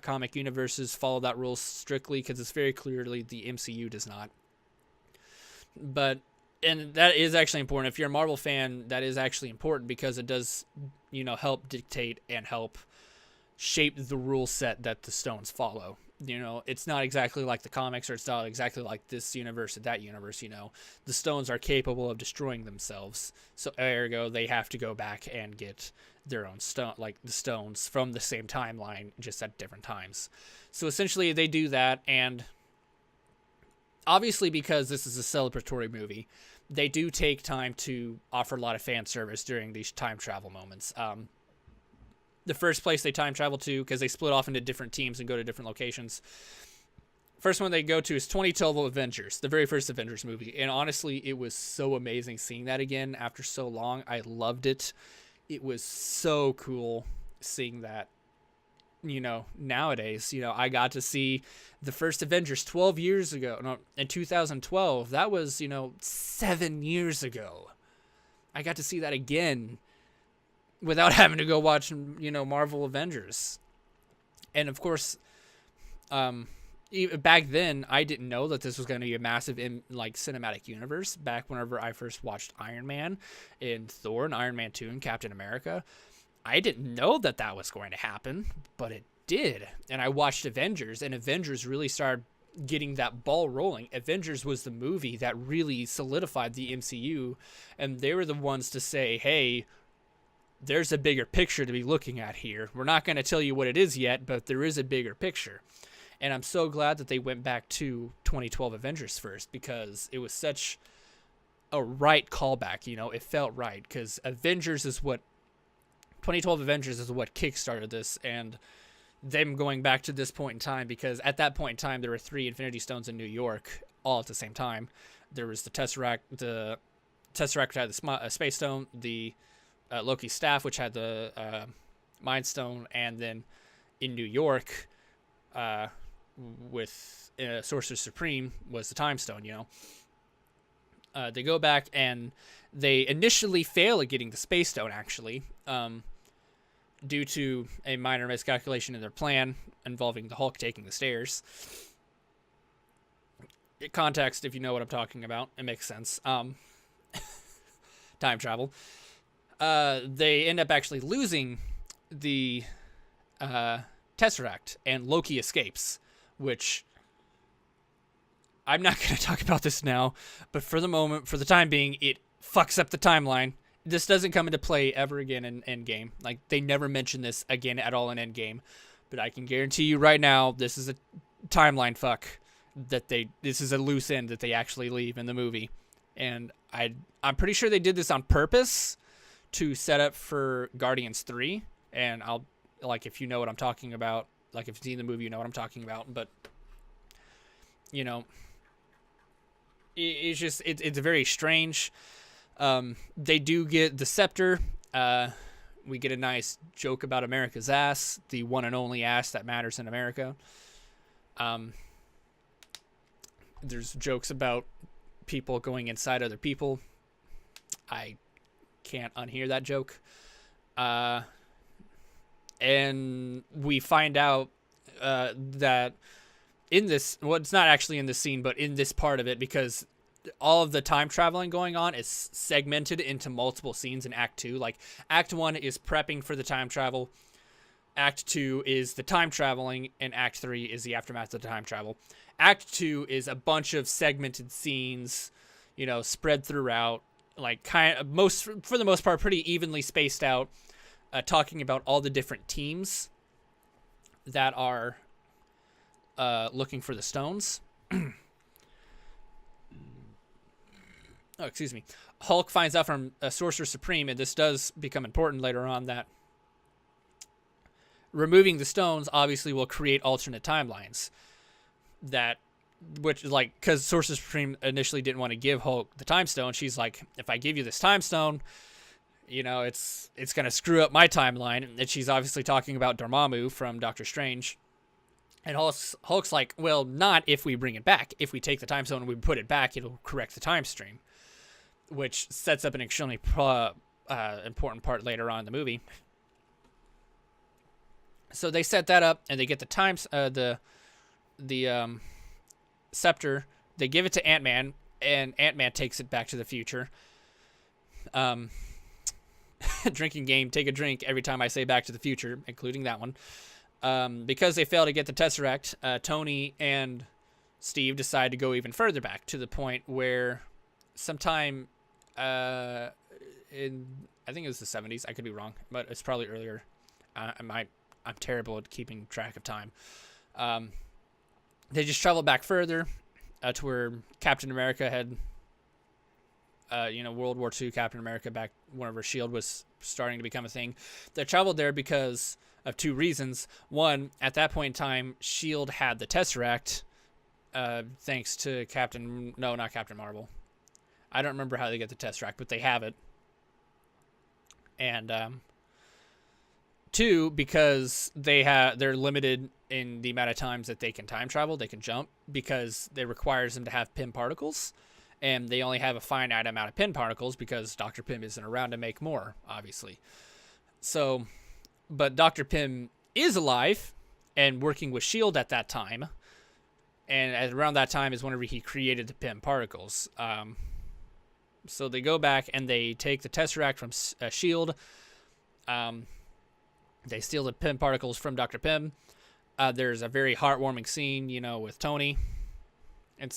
comic universes follow that rule strictly, because it's very clearly the MCU does not. And that is actually important. If you're a Marvel fan, that is actually important because it does, help dictate and help shape the rule set that the stones follow. It's not exactly like the comics, or it's not exactly like this universe or that universe. The stones are capable of destroying themselves. So ergo, they have to go back and get their own stone, like the stones from the same timeline, just at different times. So essentially they do that, and obviously because this is a celebratory movie, they do take time to offer a lot of fan service during these time travel moments. The first place they time travel to, because they split off into different teams and go to different locations, first one they go to is 2012 Avengers, the very first Avengers movie. And honestly, it was so amazing seeing that again after so long. I loved it. It was so cool seeing that, nowadays. I got to see the first Avengers 12 years ago. No, in 2012. That was, 7 years ago. I got to see that again without having to go watch, Marvel Avengers. And of course, back then, I didn't know that this was going to be a massive cinematic universe. Back whenever I first watched Iron Man and Thor and Iron Man 2 and Captain America, I didn't know that that was going to happen, but it did. And I watched Avengers, and Avengers really started getting that ball rolling. Avengers was the movie that really solidified the MCU, and they were the ones to say, hey, there's a bigger picture to be looking at here. We're not going to tell you what it is yet, but there is a bigger picture. And I'm so glad that they went back to 2012 Avengers first, because it was such a right callback. It felt right, because 2012 Avengers is what kickstarted this, and them going back to this point in time, because at that point in time, there were 3 Infinity Stones in New York, all at the same time. There was the Tesseract, which had the Space Stone, the Loki's Staff, which had the Mind Stone, and then in New York, with Sorcerer Supreme was the Time Stone. They go back and they initially fail at getting the Space Stone, actually, due to a minor miscalculation in their plan involving the Hulk taking the stairs. Context, if you know what I'm talking about, it makes sense. Time travel. They end up actually losing the Tesseract, and Loki escapes, which I'm not going to talk about this now, but for the time being, it fucks up the timeline. This doesn't come into play ever again in Endgame. Like, they never mention this again at all in Endgame, but I can guarantee you right now, this is a timeline fuck this is a loose end that they actually leave in the movie. And I'm pretty sure they did this on purpose to set up for Guardians 3, and if you know what I'm talking about, if you've seen the movie, you know what I'm talking about, but, it's just, it's very strange. They do get the scepter. We get a nice joke about America's ass, the one and only ass that matters in America. There's jokes about people going inside other people. I can't unhear that joke. And we find out that in this, well, it's not actually in this scene, but in this part of it, because all of the time traveling going on is segmented into multiple scenes in Act 2. Like, Act 1 is prepping for the time travel. Act 2 is the time traveling, and Act 3 is the aftermath of the time travel. Act 2 is a bunch of segmented scenes, spread throughout, like for the most part, pretty evenly spaced out, talking about all the different teams that are looking for the stones. Oh, excuse me. Hulk finds out from Sorcerer Supreme, and this does become important later on, that removing the stones obviously will create alternate timelines. Which is like, because Sorcerer Supreme initially didn't want to give Hulk the time stone. She's like, if I give you this time stone, it's going to screw up my timeline. And she's obviously talking about Dormammu from Doctor Strange. And Hulk's like, well, not if we bring it back. If we take the time stone and we put it back, it'll correct the time stream. Which sets up an extremely important part later on in the movie. So they set that up, and they get the scepter. They give it to Ant-Man, and Ant-Man takes it back to the future. Drinking game, take a drink every time I say Back to the Future, including that one. Because they failed to get the Tesseract, Tony and Steve decide to go even further back, to the point where sometime I think it was the 70s. I could be wrong, but it's probably earlier. I'm terrible at keeping track of time. They just traveled back further to where Captain America had, World War II Captain America, back whenever S.H.I.E.L.D. was starting to become a thing. They traveled there because of two reasons. One, at that point in time, S.H.I.E.L.D. had the Tesseract, thanks to not Captain Marvel. I don't remember how they get the Tesseract, but they have it. And two, because they're limited in the amount of times that they can time travel, they can jump, because it requires them to have Pym particles, and they only have a finite amount of Pym particles because Dr. Pym isn't around to make more, obviously. So, but Dr. Pym is alive and working with S.H.I.E.L.D. at that time, and around that time is whenever he created the Pym particles. So they go back and they take the Tesseract from S.H.I.E.L.D. They steal the Pym particles from Dr. Pym. There's a very heartwarming scene, with Tony. And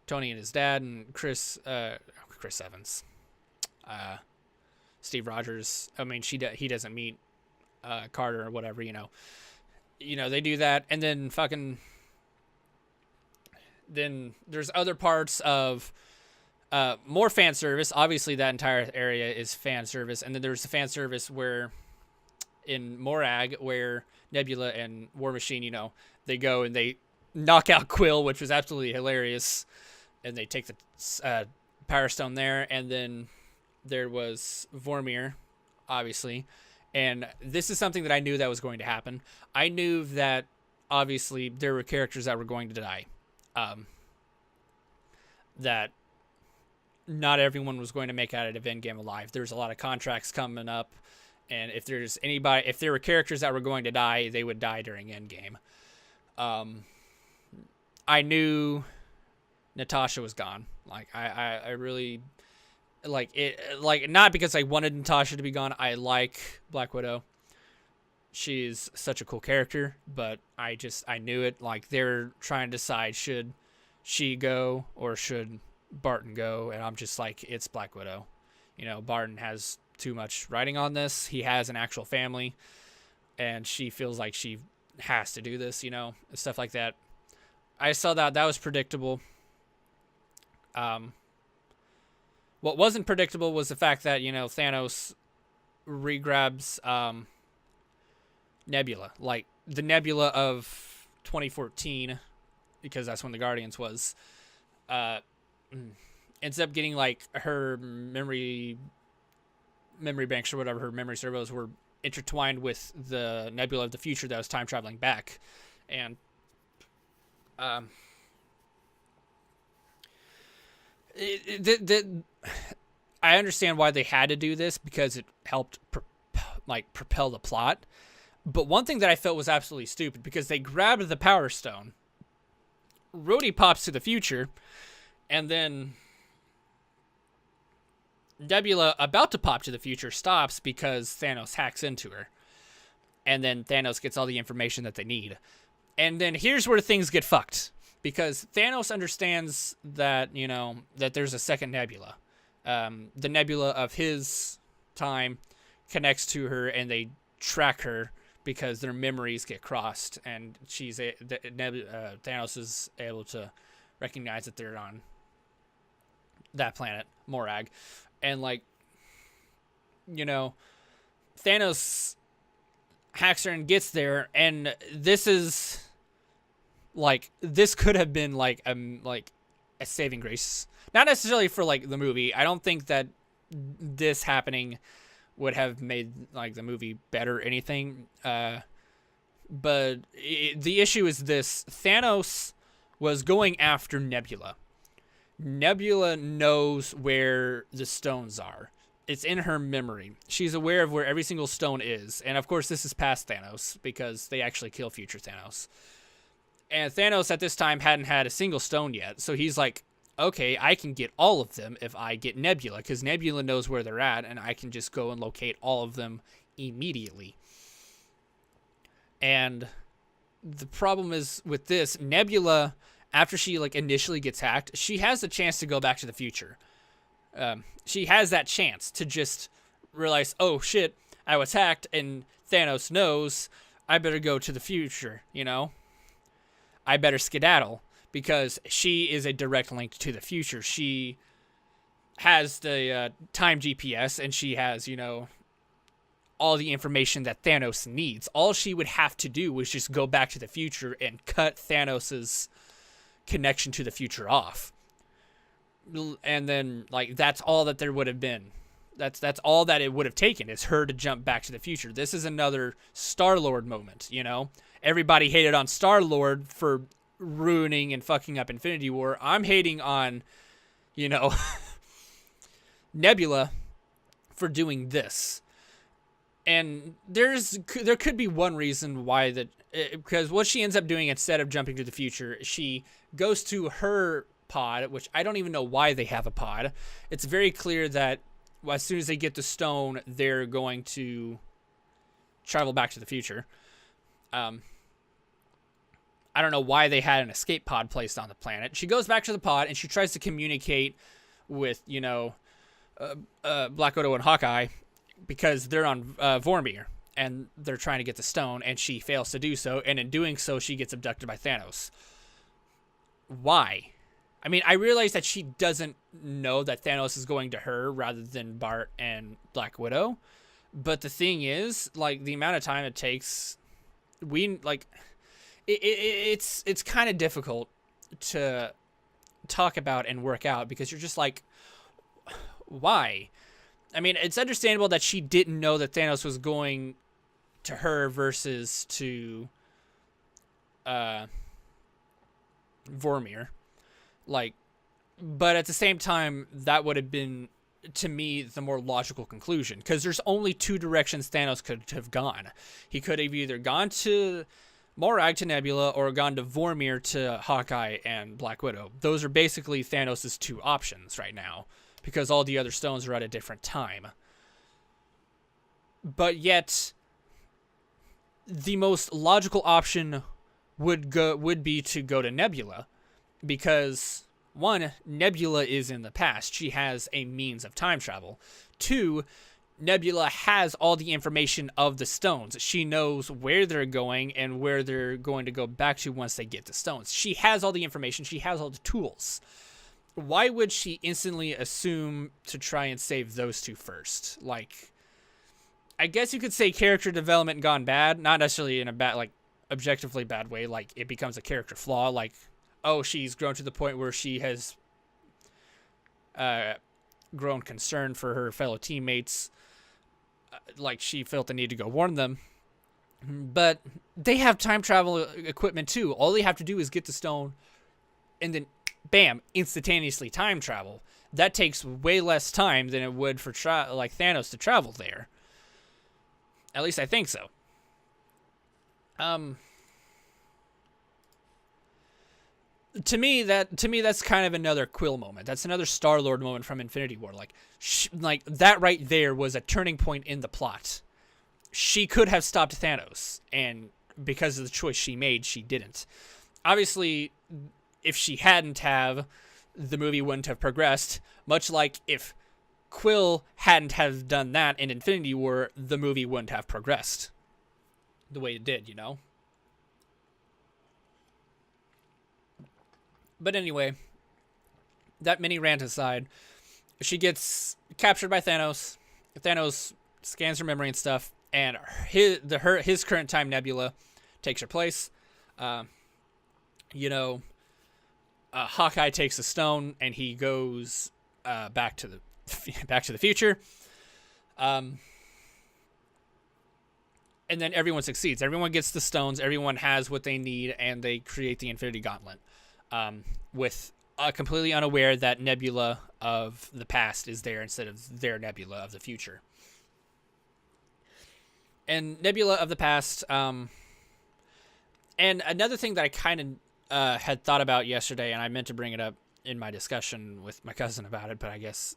Tony and his dad and Chris Evans. Steve Rogers. I mean, he doesn't meet Carter or whatever, they do that, and then then there's other parts of more fan service. Obviously, that entire area is fan service. And then there's the fan service where in Morag, where Nebula and War Machine, they go and they knock out Quill, which was absolutely hilarious. And they take the Power Stone there. And then there was Vormir, obviously. And this is something that I knew that was going to happen. I knew that, obviously, there were characters that were going to die. That not everyone was going to make out of Endgame alive. There's a lot of contracts coming up, and if there were characters that were going to die, they would die during Endgame. I knew Natasha was gone. Like, I really like it. Like, not because I wanted Natasha to be gone. I like Black Widow. She's such a cool character, but I knew it. Like, they're trying to decide, should she go or should Barton go, and I'm just like, it's Black Widow. Barton has too much writing on this. He has an actual family, and she feels like she has to do this, stuff like that. I saw that was predictable. What wasn't predictable was the fact that, Thanos regrabs Nebula, like the Nebula of 2014, because that's when the Guardians was. Ends up getting like her memory banks or whatever, her memory servos were intertwined with the Nebula of the future that was time traveling back, and I understand why they had to do this, because it helped propel the plot. But one thing that I felt was absolutely stupid, because they grabbed the Power Stone. Rhodey pops to the future, And then Nebula, about to pop to the future, stops because Thanos hacks into her. And then Thanos gets all the information that they need. And then here's where things get fucked. Because Thanos understands that, that there's a second Nebula. The Nebula of his time connects to her, and they track her because their memories get crossed. And Thanos is able to recognize that they're on that planet, Morag. And, Thanos hacks her and gets there, and this is, this could have been, a saving grace. Not necessarily for, the movie. I don't think that this happening would have made, the movie better or anything. But the issue is this. Thanos was going after Nebula. Nebula knows where the stones are. It's in her memory. She's aware of where every single stone is. And, of course, this is past Thanos because they actually kill future Thanos. And Thanos at this time hadn't had a single stone yet. So he's like, okay, I can get all of them if I get Nebula, because Nebula knows where they're at, and I can just go and locate all of them immediately. And the problem is with this, Nebula, after she initially gets hacked, she has the chance to go back to the future. She has that chance to just realize, oh shit, I was hacked, and Thanos knows I better go to the future, I better skedaddle, because she is a direct link to the future. She has the time GPS, and she has, all the information that Thanos needs. All she would have to do was just go back to the future and cut Thanos's connection to the future off. And then, that's all that there would have been. That's all that it would have taken, is her to jump back to the future. This is another Star-Lord moment, Everybody hated on Star-Lord for ruining and fucking up Infinity War. I'm hating on, Nebula for doing this. And there could be one reason why because what she ends up doing instead of jumping to the future, she goes to her pod, which I don't even know why they have a pod. It's very clear that as soon as they get the stone, they're going to travel back to the future. I don't know why they had an escape pod placed on the planet. She goes back to the pod, and she tries to communicate with, Black Widow and Hawkeye, because they're on Vormir, and they're trying to get the stone, and she fails to do so, and in doing so, she gets abducted by Thanos. Why? I mean, I realize that she doesn't know that Thanos is going to her rather than Bart and Black Widow, but the thing is, the amount of time it takes, it's kind of difficult to talk about and work out, because you're just why? I mean, it's understandable that she didn't know that Thanos was going to her versus to Vormir. But at the same time, that would have been, to me, the more logical conclusion, because there's only two directions Thanos could have gone. He could have either gone to Morag to Nebula, or gone to Vormir to Hawkeye and Black Widow. Those are basically Thanos' two options right now, because all the other stones are at a different time. But yet, the most logical option would be to go to Nebula, because, one, Nebula is in the past. She has a means of time travel. Two, Nebula has all the information of the stones. She knows where they're going and where they're going to go back to once they get the stones. She has all the information. She has all the tools. Why would she instantly assume to try and save those two first? I guess you could say character development gone bad. Not necessarily in a bad, objectively bad way. It becomes a character flaw. Oh, she's grown to the point where she has grown concerned for her fellow teammates. She felt the need to go warn them. But they have time travel equipment too. All they have to do is get the stone, and then, bam, instantaneously time travel. That takes way less time than it would for Thanos to travel there. At least I think so. that's kind of another Quill moment. That's another Star-Lord moment from Infinity War. Like that right there was a turning point in the plot. She could have stopped Thanos, and because of the choice she made, she didn't. Obviously, if she hadn't have, the movie wouldn't have progressed. Much like if Quill hadn't have done that in Infinity War, the movie wouldn't have progressed the way it did, you know? But anyway, that mini rant aside, she gets captured by Thanos. Thanos scans her memory and stuff, and his current time Nebula takes her place. You know, Hawkeye takes the stone and he goes back to the future. And then everyone succeeds. Everyone gets the stones. Everyone has what they need, and they create the Infinity Gauntlet. With completely unaware that Nebula of the past is there instead of their Nebula of the future. And Nebula of the past, and another thing that I kind of had thought about yesterday, and I meant to bring it up in my discussion with my cousin about it, but I guess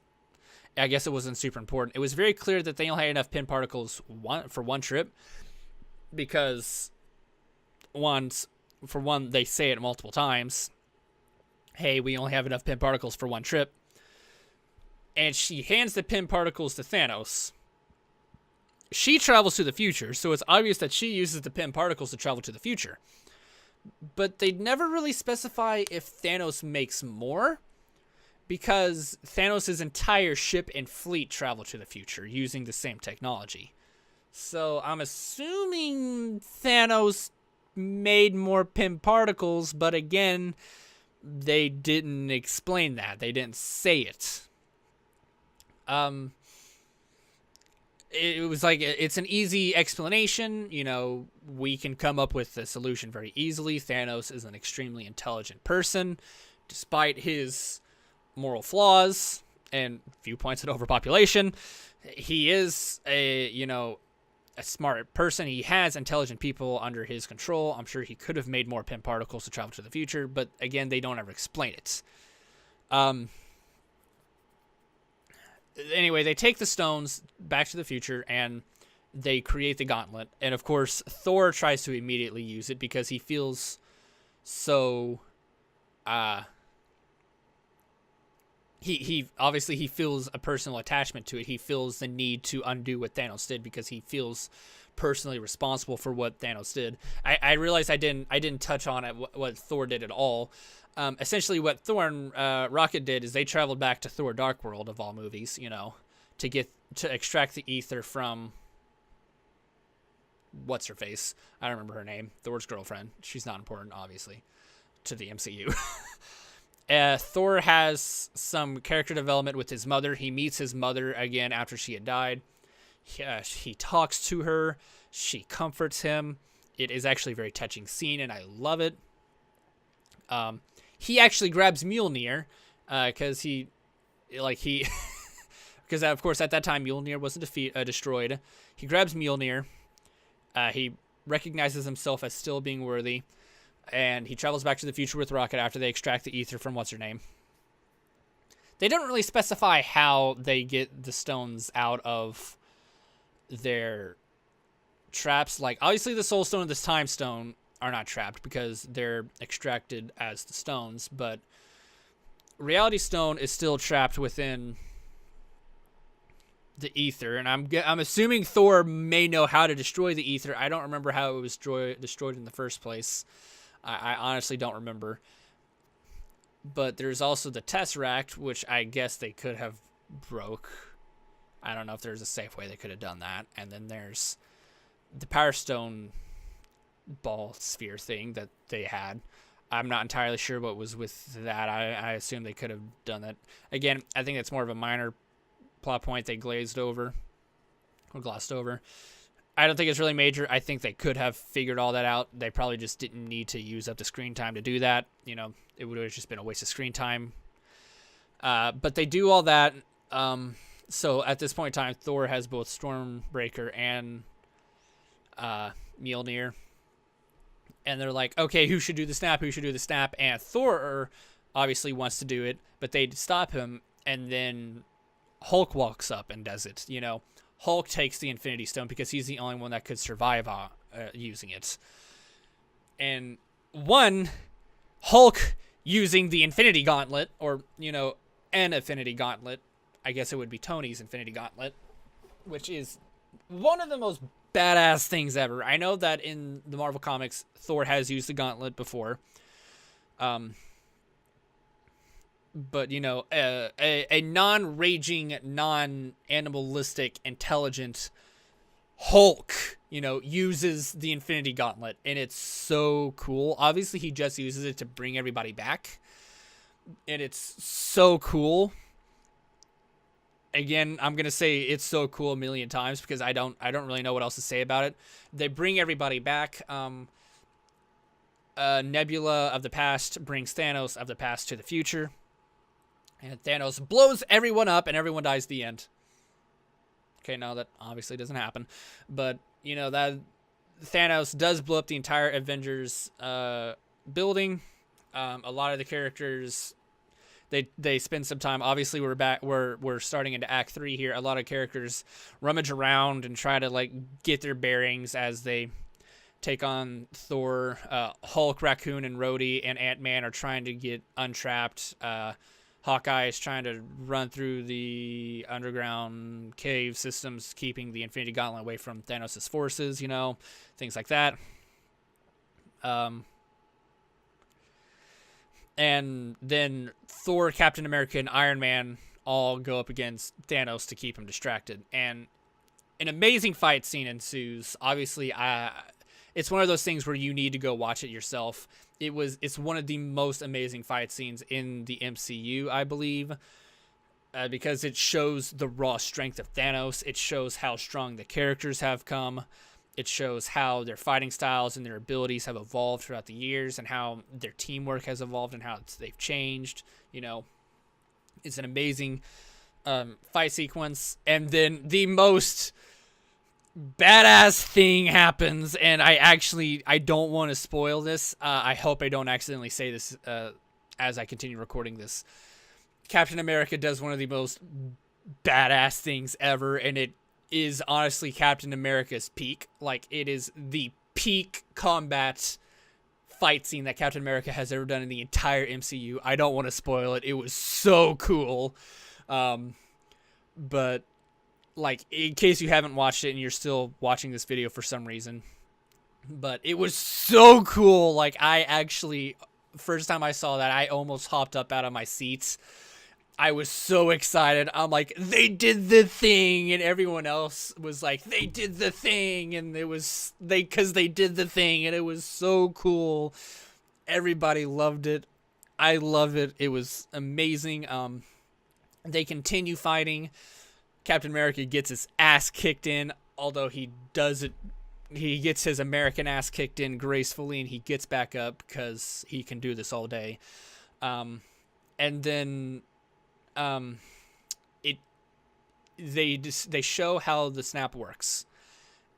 it wasn't super important. It was very clear that they only had enough pin particles for one trip, because they say it multiple times. Hey, we only have enough pin particles for one trip. And she hands the pin particles to Thanos. She travels to the future, so it's obvious that she uses the pin particles to travel to the future. But they never really specify if Thanos makes more, because Thanos' entire ship and fleet travel to the future using the same technology. So I'm assuming Thanos made more pin particles, but again, they didn't explain that. They didn't say it. It was like, it's an easy explanation. You know, we can come up with a solution very easily. Thanos is an extremely intelligent person, despite his moral flaws and viewpoints at overpopulation. He is a smart person. He has intelligent people under his control. I'm sure he could have made more pin particles to travel to the future, but again, they don't ever explain it. Anyway, they take the stones back to the future and they create the gauntlet. And of course, Thor tries to immediately use it because he feels so, he obviously he feels a personal attachment to it. He feels the need to undo what Thanos did because he feels personally responsible for what Thanos did. I realized I didn't touch on it what Thor did at all. Essentially, what Thor and Rocket did is they traveled back to Thor: Dark World of all movies, to extract the ether from what's her face. I don't remember her name. Thor's girlfriend. She's not important, obviously, to the MCU. Thor has some character development with his mother. He meets his mother again after she had died. He talks to her. She comforts him. It is actually a very touching scene, and I love it. He actually grabs Mjolnir, because because of course at that time Mjolnir wasn't destroyed. He grabs Mjolnir. He recognizes himself as still being worthy, and he travels back to the future with Rocket after they extract the ether from what's her name. They don't really specify how they get the stones out of their traps. Like, obviously the Soul Stone and the Time Stone are not trapped because they're extracted as the stones, but Reality Stone is still trapped within the ether, and I'm assuming Thor may know how to destroy the ether. I don't remember how it was destroyed in the first place. I honestly don't remember. But there's also the Tesseract, which I guess they could have broke. I don't know if there's a safe way they could have done that. And then there's the Power Stone ball sphere thing that they had. I'm not entirely sure what was with that. I assume they could have done that. Again, I think it's more of a minor plot point they glossed over. I don't think it's really major. I think they could have figured all that out. They probably just didn't need to use up the screen time to do that. It would have just been a waste of screen time. But they do all that. So at this point in time, Thor has both Stormbreaker and Mjolnir. And they're like, okay, who should do the snap? Who should do the snap? And Thor obviously wants to do it, but they stop him. And then Hulk walks up and does it. You know, Hulk takes the Infinity Stone because he's the only one that could survive using it. And Hulk using the Infinity Gauntlet, or, you know, an Infinity Gauntlet. I guess it would be Tony's Infinity Gauntlet, which is one of the most badass things ever. I know that in the Marvel Comics, Thor has used the gauntlet before. But, you know, a non-raging, non-animalistic, intelligent Hulk, you know, uses the Infinity Gauntlet, and it's so cool. Obviously, he just uses it to bring everybody back, and it's so cool. Again, I'm gonna say it's so cool a million times because I don't really know what else to say about it. They bring everybody back. Nebula of the past brings Thanos of the past to the future, and Thanos blows everyone up, and everyone dies at the end. Okay, no, that obviously doesn't happen, but you know that Thanos does blow up the entire Avengers building. A lot of the characters. They spend some time. Obviously, we're starting into Act 3 here. A lot of characters rummage around and try to like get their bearings as they take on Thor. Hulk, Raccoon, and Rhodey and Ant-Man are trying to get untrapped. Hawkeye is trying to run through the underground cave systems, keeping the Infinity Gauntlet away from Thanos' forces. You know, things like that. And then Thor, Captain America, and Iron Man all go up against Thanos to keep him distracted. And an amazing fight scene ensues. Obviously, it's one of those things where you need to go watch it yourself. It's one of the most amazing fight scenes in the MCU, I believe, because it shows the raw strength of Thanos. It shows how strong the characters have come. It shows how their fighting styles and their abilities have evolved throughout the years, and how their teamwork has evolved and how they've changed. You know, it's an amazing fight sequence. And then the most badass thing happens, and I don't want to spoil this. I hope I don't accidentally say this as I continue recording this. Captain America does one of the most badass things ever, and it is honestly Captain America's peak. Like, it is the peak combat fight scene that Captain America has ever done in the entire MCU. I don't want to spoil it. It was so cool. But, like, in case you haven't watched it and you're still watching this video for some reason, but it was so cool. Like, I actually, first time I saw that, I almost hopped up out of my seats. I was so excited. I'm like, they did the thing, and everyone else was like, they did the thing, and because they did the thing, and it was so cool. Everybody loved it. I love it. It was amazing. They continue fighting. Captain America gets his ass kicked in, although he gets his American ass kicked in gracefully, and he gets back up because he can do this all day. And then they show how the snap works.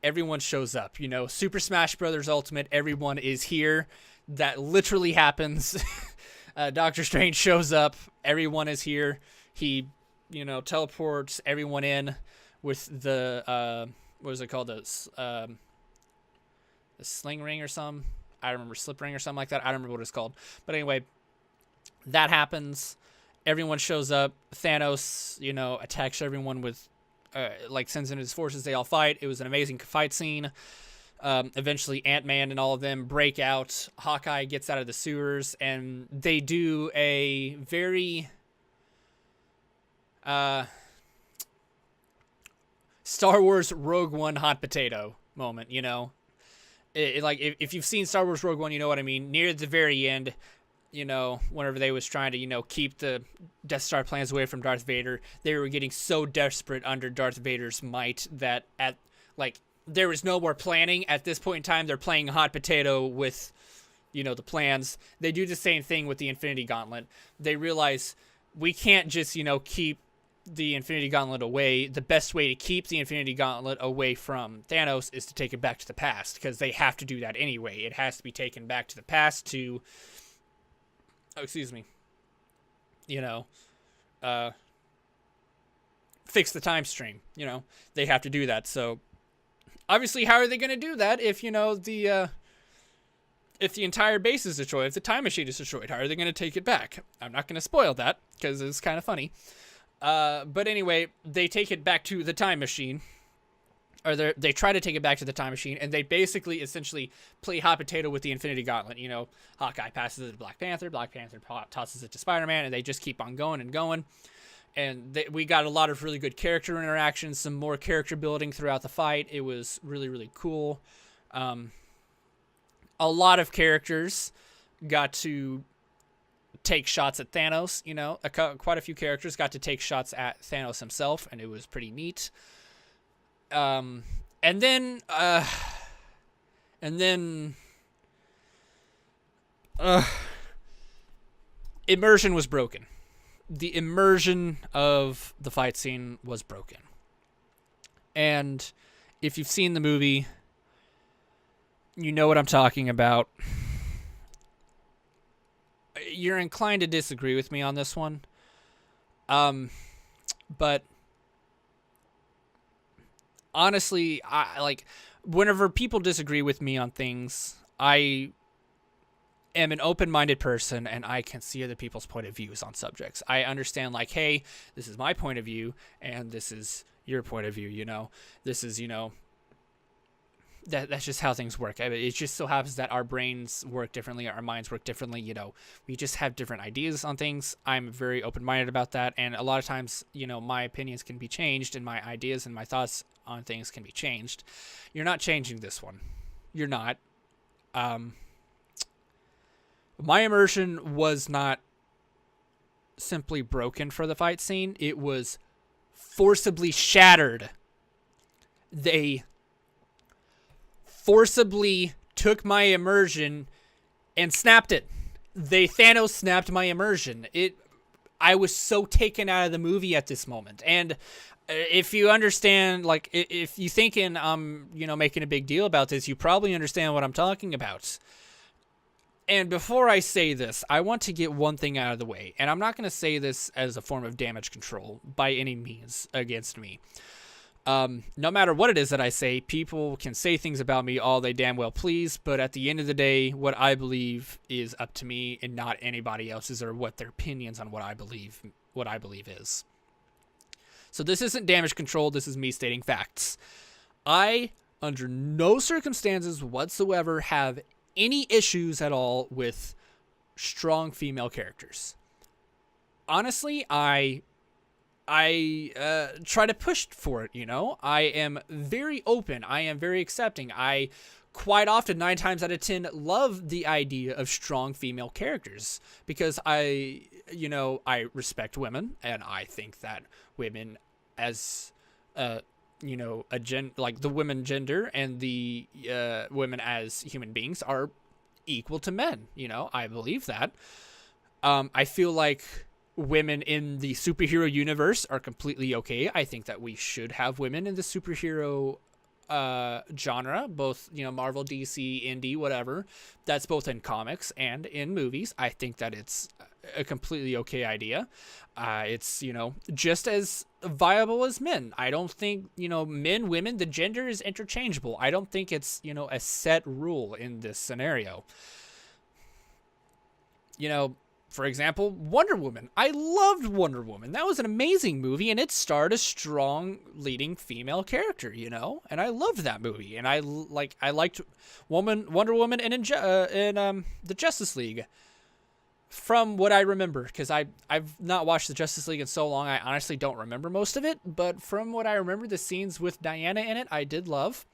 Everyone shows up, you know, Super Smash Brothers Ultimate, everyone is here. That literally happens. Doctor Strange shows up, everyone is here. He, you know, teleports everyone in with the, what is it called? The sling ring or something. I remember slip ring or something like that. I don't remember what it's called. But anyway, that happens. Everyone shows up. Thanos, you know, attacks everyone with, sends in his forces. They all fight. It was an amazing fight scene. Eventually, Ant-Man and all of them break out. Hawkeye gets out of the sewers, and they do a very Star Wars Rogue One hot potato moment, you know? If you've seen Star Wars Rogue One, you know what I mean. Near the very end, you know, whenever they was trying to, you know, keep the Death Star plans away from Darth Vader, they were getting so desperate under Darth Vader's might that there was no more planning. At this point in time, they're playing hot potato with, you know, the plans. They do the same thing with the Infinity Gauntlet. They realize we can't just, you know, keep the Infinity Gauntlet away, the best way to keep the Infinity Gauntlet away from Thanos is to take it back to the past, because they have to do that anyway. It has to be taken back to the past to, fix the time stream. They have to do that. So obviously, how are they going to do that if if the entire base is destroyed, if the time machine is destroyed? How are they going to take it back? I'm not going to spoil that because it's kind of funny. But anyway, they take it back to the time machine, or they try to take it back to the time machine, and they basically essentially play hot potato with the Infinity Gauntlet. Hawkeye passes it to Black Panther tosses it to Spider-Man, and they just keep on going and going. And we got a lot of really good character interactions, some more character building throughout the fight. It was really, really cool. A lot of characters got to take shots at Thanos. Quite a few characters got to take shots at Thanos himself, and it was pretty neat. And then immersion was broken. The immersion of the fight scene was broken. And if you've seen the movie, you know what I'm talking about. You're inclined to disagree with me on this one. But honestly, whenever people disagree with me on things, I am an open-minded person, and I can see other people's point of views on subjects. I understand, hey, this is my point of view, and this is your point of view. This is that's just how things work. It just so happens that our brains work differently, our minds work differently. We just have different ideas on things. I'm very open-minded about that, and a lot of times, my opinions can be changed, and my ideas and my thoughts on things can be changed. You're not changing this one. You're not. My immersion was not simply broken for the fight scene. It was forcibly shattered. They forcibly took my immersion and snapped it. Thanos snapped my immersion. I was so taken out of the movie at this moment. And if you understand, if you thinking I'm, making a big deal about this, you probably understand what I'm talking about. And before I say this, I want to get one thing out of the way. And I'm not going to say this as a form of damage control by any means against me. No matter what it is that I say, people can say things about me all they damn well please. But at the end of the day, what I believe is up to me and not anybody else's, or what their opinions on what I believe is. So this isn't damage control. This is me stating facts. I, under no circumstances whatsoever, have any issues at all with strong female characters. Honestly, I try to push for it, I am very open. I am very accepting. I quite often, 9 times out of 10, love the idea of strong female characters, because I respect women, and I think that women as the women gender and the women as human beings are equal to men. I believe that. I feel like women in the superhero universe are completely okay. I think that we should have women in the superhero genre, both Marvel, DC, indie, whatever. That's both in comics and in movies. I think that it's a completely okay idea. It's just as viable as men. I don't think men, women, the gender is interchangeable. I don't think it's a set rule in this scenario. For example, Wonder Woman. I loved Wonder Woman. That was an amazing movie, and it starred a strong leading female character, and I loved that movie. And I liked Wonder Woman in the Justice League, from what I remember, because I've not watched the Justice League in so long, I honestly don't remember most of it. But from what I remember, the scenes with Diana in it, I did love.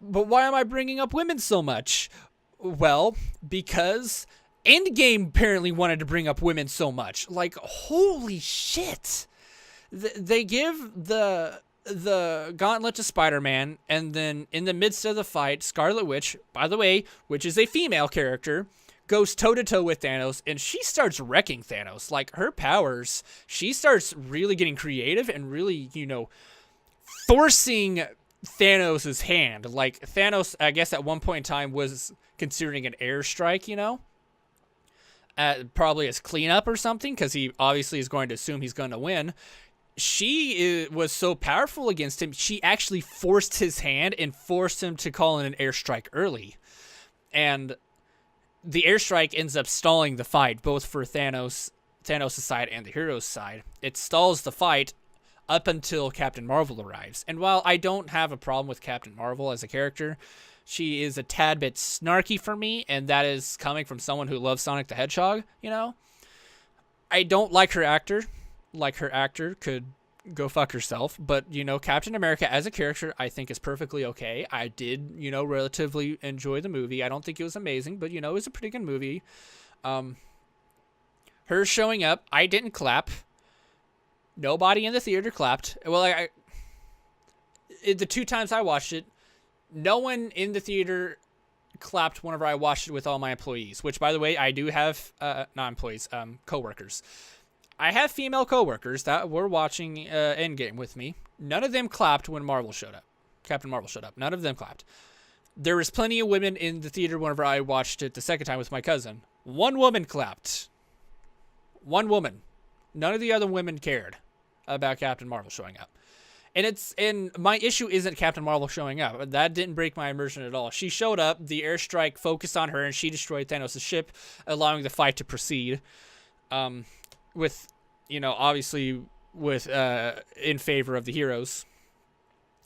But why am I bringing up women so much? Well, because Endgame apparently wanted to bring up women so much. Holy shit. They give the gauntlet to Spider-Man, and then in the midst of the fight, Scarlet Witch, by the way, which is a female character, goes toe-to-toe with Thanos, and she starts wrecking Thanos. Like, her powers, she starts really getting creative and really, forcing Thanos' hand. Like, Thanos, I guess at one point in time, was considering an airstrike, probably as cleanup or something, because he obviously is going to assume he's going to win. She was so powerful against him, she actually forced his hand and forced him to call in an airstrike early. And the airstrike ends up stalling the fight, both for Thanos' side and the hero's side. It stalls the fight up until Captain Marvel arrives. And while I don't have a problem with Captain Marvel as a character, she is a tad bit snarky for me, and that is coming from someone who loves Sonic the Hedgehog, I don't like her actor. Like, her actor could go fuck herself. But, Captain America as a character, I think is perfectly okay. I did, relatively enjoy the movie. I don't think it was amazing, but, it was a pretty good movie. Her showing up, I didn't clap. Nobody in the theater clapped. Well, the 2 times I watched it, no one in the theater clapped whenever I watched it with all my employees, which, by the way, I do have, not employees, coworkers. I have female coworkers that were watching Endgame with me. None of them clapped when Marvel showed up. Captain Marvel showed up. None of them clapped. There was plenty of women in the theater whenever I watched it the second time with my cousin. One woman clapped. One woman. None of the other women cared about Captain Marvel showing up. And my issue isn't Captain Marvel showing up. That didn't break my immersion at all. She showed up, the airstrike focused on her, and she destroyed Thanos' ship, allowing the fight to proceed. With, obviously with in favor of the heroes.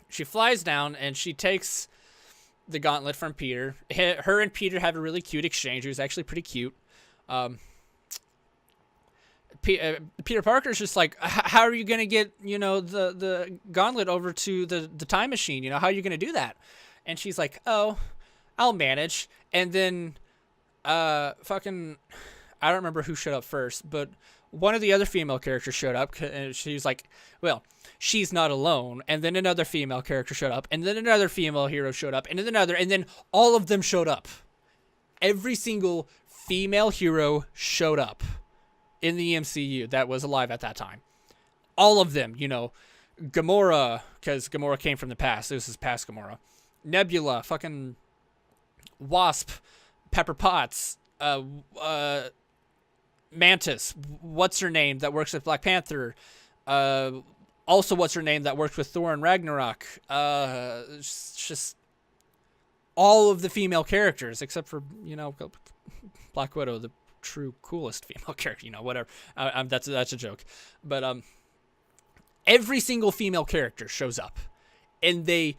She flies down and she takes the gauntlet from Peter. Her and Peter have a really cute exchange. It was actually pretty cute. Peter Parker's just like, how are you going to get, the gauntlet over to the time machine? How are you going to do that? And she's like, oh, I'll manage. And then I don't remember who showed up first, but one of the other female characters showed up, and she's like, well, she's not alone. And then another female character showed up, and then another female hero showed up, and then another, and then all of them showed up. Every single female hero showed up in the MCU that was alive at that time. All of them, Gamora, because Gamora came from the past. This is past Gamora. Nebula, fucking Wasp, Pepper Potts, Mantis, what's her name that works with Black Panther, also what's her name that works with Thor and Ragnarok, just all of the female characters except for Black Widow, the true coolest female character, whatever. That's a joke, but every single female character shows up, and this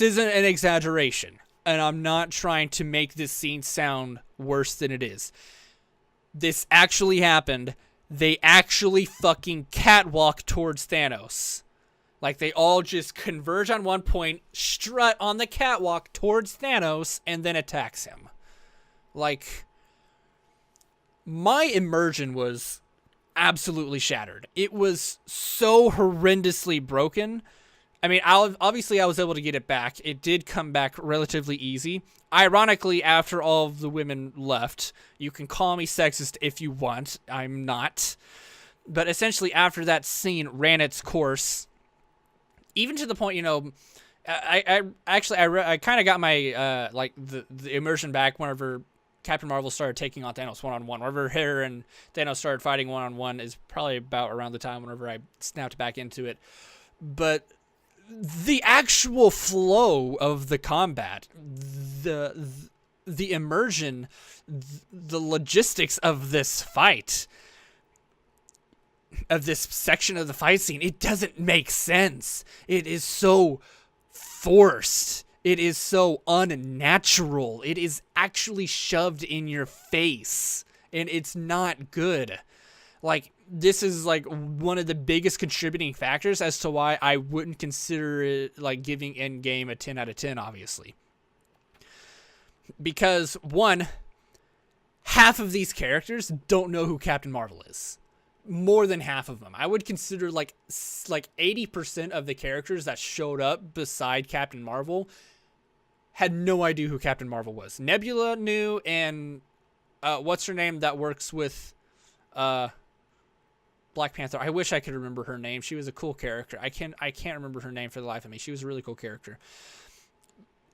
isn't an exaggeration, and I'm not trying to make this scene sound worse than it is. This actually happened. They actually fucking catwalk towards Thanos. Like, they all just converge on one point, strut on the catwalk towards Thanos, and then attacks him. Like, my immersion was absolutely shattered. It was so horrendously broken. I mean, obviously I was able to get it back. It did come back relatively easy. Ironically, after all of the women left, you can call me sexist if you want. I'm not. But essentially, after that scene ran its course, even to the point, I kind of got my the immersion back whenever Captain Marvel started taking on Thanos one-on-one. Whenever her and Thanos started fighting one-on-one is probably about around the time whenever I snapped back into it. But the actual flow of the combat, the immersion, the logistics of this fight, of this section of the fight scene, it doesn't make sense. It is so forced. It is so unnatural. It is actually shoved in your face, and it's not good. Like, this is like one of the biggest contributing factors as to why I wouldn't consider it like giving Endgame a 10 out of 10, obviously. Because, one, half of these characters don't know who Captain Marvel is. More than half of them. I would consider like 80% of the characters that showed up beside Captain Marvel had no idea who Captain Marvel was. Nebula knew, and what's her name that works with Black Panther? I wish I could remember her name. She was a cool character. I can't remember her name for the life of me. She was a really cool character.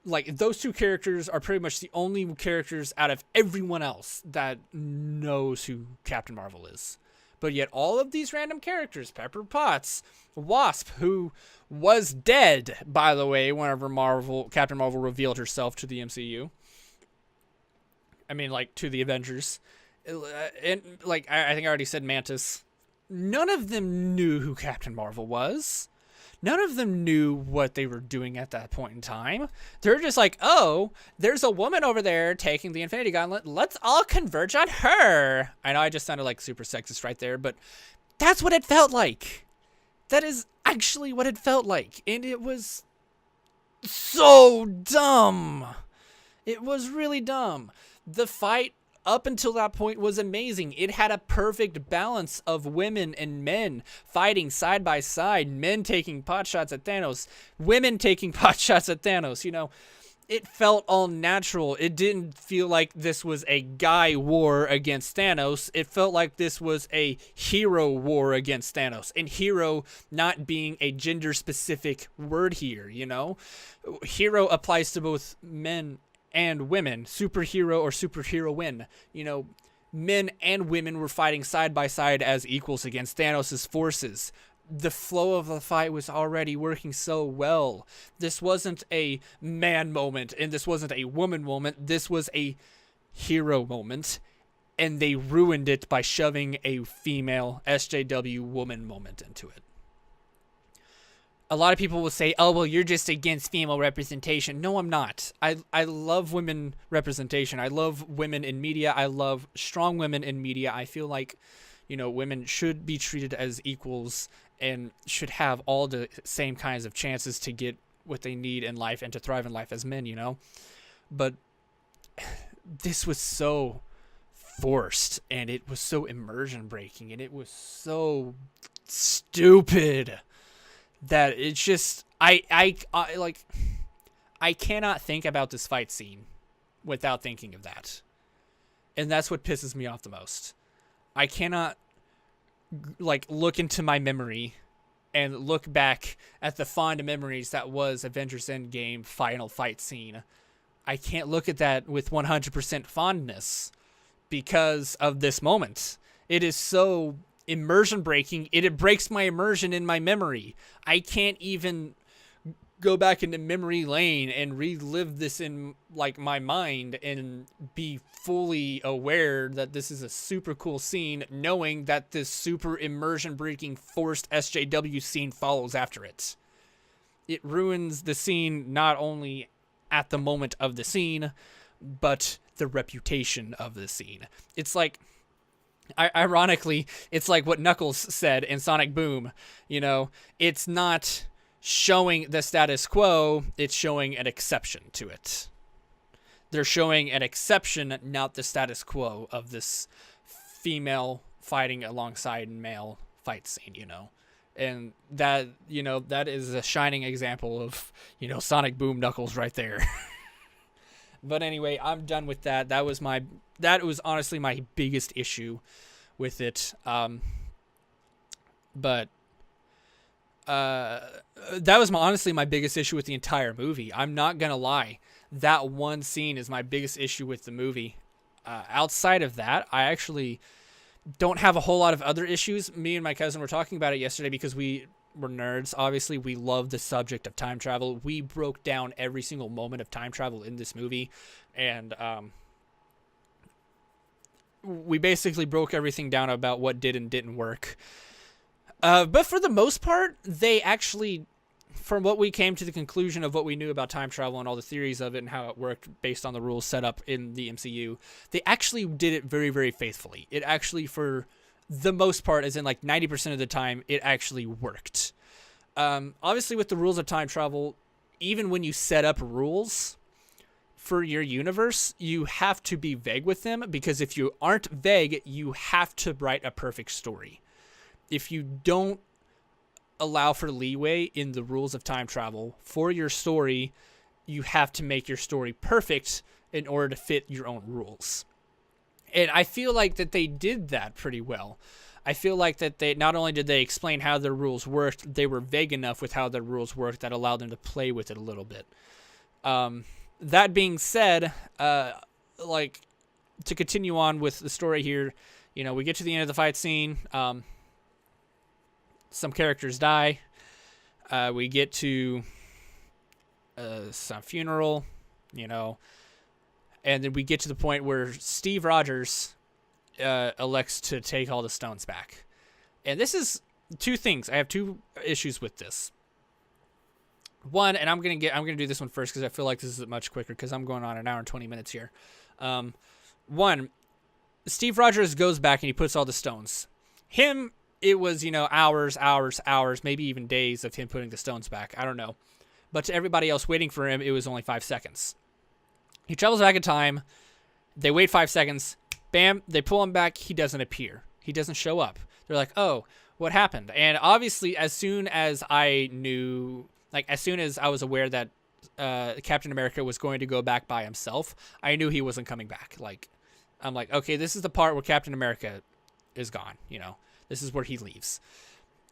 Like, those two characters are pretty much the only characters out of everyone else that knows who Captain Marvel is. But yet all of these random characters, Pepper Potts, Wasp, who was dead, by the way, whenever Captain Marvel revealed herself to the MCU. I mean, like, to the Avengers. And, like, I think I already said Mantis. None of them knew who Captain Marvel was. None of them knew what they were doing at that point in time. They're just like, oh, there's a woman over there taking the Infinity Gauntlet. Let's all converge on her. I know I just sounded like super sexist right there, but that's what it felt like. That is actually what it felt like. And it was so dumb. It was really dumb. The fight up until that point was amazing. It had a perfect balance of women and men fighting side by side, men taking pot shots at Thanos, women taking pot shots at Thanos. You know, it felt all natural. It didn't feel like this was a guy war against Thanos. It felt like this was a hero war against Thanos, and hero not being a gender specific word here. You know, hero applies to both men and women, superhero or superheroine. You know, men and women were fighting side by side as equals against Thanos' forces. The flow of the fight was already working so well. This wasn't a man moment, and this wasn't a woman moment. This was a hero moment, and they ruined it by shoving a female SJW woman moment into it. A lot of people will say, oh, well, you're just against female representation. No, I'm not. I love women representation. I love women in media. I love strong women in media. I feel like, you know, women should be treated as equals and should have all the same kinds of chances to get what they need in life and to thrive in life as men, you know? But this was so forced, and it was so immersion breaking, and it was so stupid that it's just I cannot think about this fight scene without thinking of that. And that's what pisses me off the most. I cannot like look into my memory and look back at the fond memories that was Avengers Endgame final fight scene. I can't look at that with 100% fondness because of this moment. It is so immersion breaking. It breaks my immersion in my memory. I can't even go back into memory lane and relive this in like my mind and be fully aware that this is a super cool scene, knowing that this super immersion breaking forced SJW scene follows after it. It ruins the scene not only at the moment of the scene, but the reputation of the scene. It's like, ironically, it's like what Knuckles said in Sonic Boom. You know, it's not showing the status quo, it's showing an exception to it. They're showing an exception, not the status quo of this female fighting alongside male fight scene, you know. And that, you know, that is a shining example of, you know, Sonic Boom Knuckles right there. But anyway, I'm done with that. That was honestly my biggest issue with it. But that was honestly my biggest issue with the entire movie. I'm not going to lie. That one scene is my biggest issue with the movie. Outside of that, I actually don't have a whole lot of other issues. Me and my cousin were talking about it yesterday because we're nerds. Obviously, we love the subject of time travel. We broke down every single moment of time travel in this movie, and we basically broke everything down about what did and didn't work. But for the most part, they actually, from what we came to the conclusion of what we knew about time travel and all the theories of it and how it worked based on the rules set up in the MCU, they actually did it very, very faithfully. It actually, for the most part, as in like 90% of the time, it actually worked. Obviously, with the rules of time travel, even when you set up rules for your universe, you have to be vague with them, because if you aren't vague, you have to write a perfect story. If you don't allow for leeway in the rules of time travel for your story, you have to make your story perfect in order to fit your own rules. And I feel like that they did that pretty well. I feel like that they not only did they explain how their rules worked, they were vague enough with how their rules worked that allowed them to play with it a little bit. That being said, like, to continue on with the story here, you know, we get to the end of the fight scene. Some characters die. We get to some funeral, you know, and then we get to the point where Steve Rogers elects to take all the stones back. And this is two things. I have two issues with this. One, and I'm gonna do this one first because I feel like this is much quicker because I'm going on an hour and 20 minutes here. One, Steve Rogers goes back and he puts all the stones. It was, you know, hours, maybe even days of him putting the stones back. I don't know. But to everybody else waiting for him, it was only 5 seconds. He travels back in time. They wait 5 seconds. Bam, they pull him back. He doesn't appear. He doesn't show up. They're like, oh, what happened? And obviously, as soon as I was aware that Captain America was going to go back by himself, I knew he wasn't coming back. Like, I'm like, okay, this is the part where Captain America is gone, you know. This is where he leaves.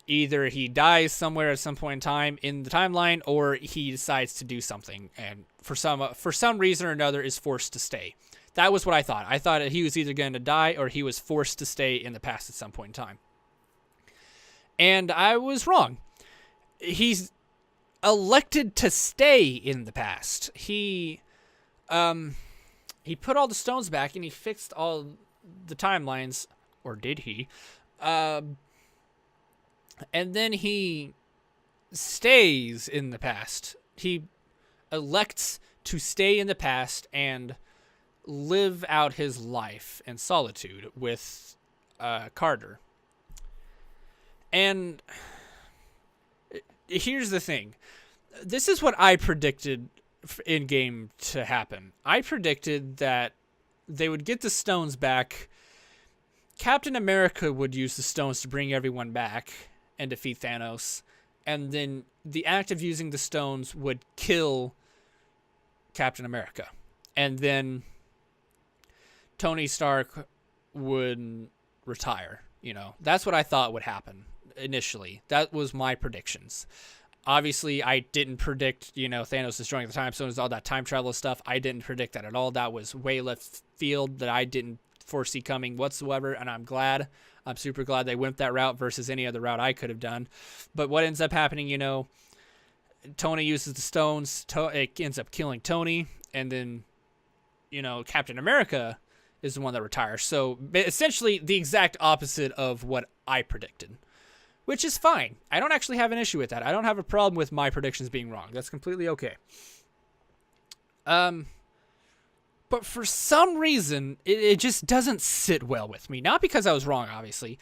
Either he dies somewhere at some point in time in the timeline, or he decides to do something, and for some reason or another is forced to stay. That was what I thought. I thought that he was either going to die or he was forced to stay in the past at some point in time. And I was wrong. He's elected to stay in the past. He put all the stones back and he fixed all the timelines, or did he? And then he stays in the past. He elects to stay in the past and live out his life in solitude with Carter. And here's the thing. This is what I predicted in game to happen. I predicted that they would get the stones back. Captain America would use the stones to bring everyone back and defeat Thanos. And then the act of using the stones would kill Captain America. And then Tony Stark would retire. You know, that's what I thought would happen initially. That was my predictions. Obviously, I didn't predict, you know, Thanos destroying the time stones, all that time travel stuff. I didn't predict that at all. That was way left field that I didn't foresee coming whatsoever, and I'm super glad they went that route versus any other route I could have done. But what ends up happening, you know, Tony uses the stones, it ends up killing Tony, and then, you know, Captain America is the one that retires. So essentially the exact opposite of what I predicted, which is fine. I don't actually have an issue with that. I don't have a problem with my predictions being wrong. That's completely okay. But for some reason, it just doesn't sit well with me. Not because I was wrong, obviously,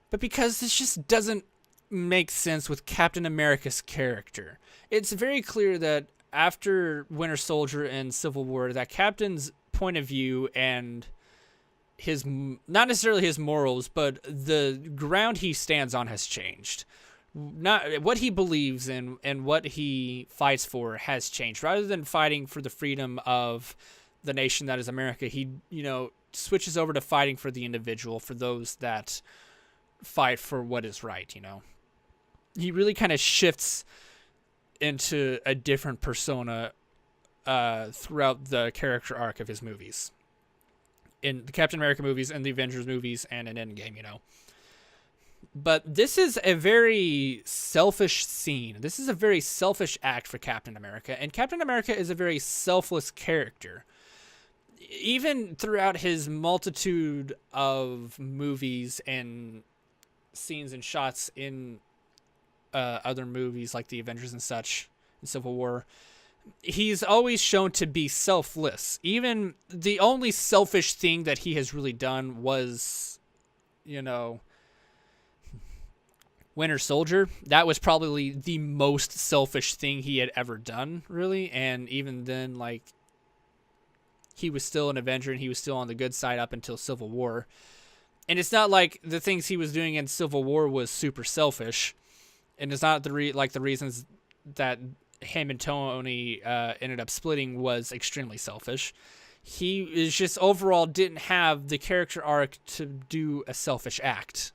but because this just doesn't make sense with Captain America's character. It's very clear that after Winter Soldier and Civil War, that Captain's point of view and his, not necessarily his morals, but the ground he stands on has changed. Not what he believes in and what he fights for has changed. Rather than fighting for the freedom of the nation that is America, he, you know, switches over to fighting for the individual, for those that fight for what is right, you know. He really kind of shifts into a different persona throughout the character arc of his movies. In the Captain America movies and the Avengers movies and in Endgame, you know. But this is a very selfish scene. This is a very selfish act for Captain America. And Captain America is a very selfless character. Even throughout his multitude of movies and scenes and shots in other movies like the Avengers and such, and Civil War, he's always shown to be selfless. Even the only selfish thing that he has really done was, you know, Winter Soldier. That was probably the most selfish thing he had ever done, really. And even then, like, he was still an Avenger and he was still on the good side up until Civil War. And it's not like the things he was doing in Civil War was super selfish. And it's not the reasons that him and Tony ended up splitting was extremely selfish. He is just overall didn't have the character arc to do a selfish act.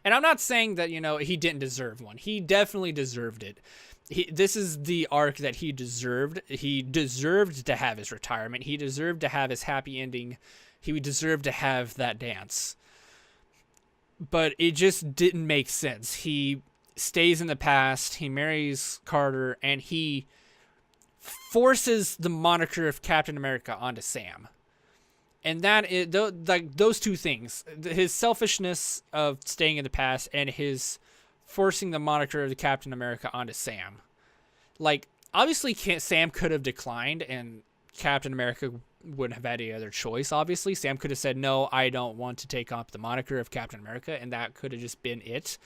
And I'm not saying that, he didn't deserve one. He definitely deserved it. This is the arc that he deserved. He deserved to have his retirement. He deserved to have his happy ending. He deserved to have that dance. But it just didn't make sense. He stays in the past. He marries Carter, and he forces the moniker of Captain America onto Sam. And that is, those two things, his selfishness of staying in the past and his forcing the moniker of the Captain America onto Sam. Like, obviously Sam could have declined and Captain America wouldn't have had any other choice, obviously. Sam could have said, no, I don't want to take up the moniker of Captain America, and that could have just been it.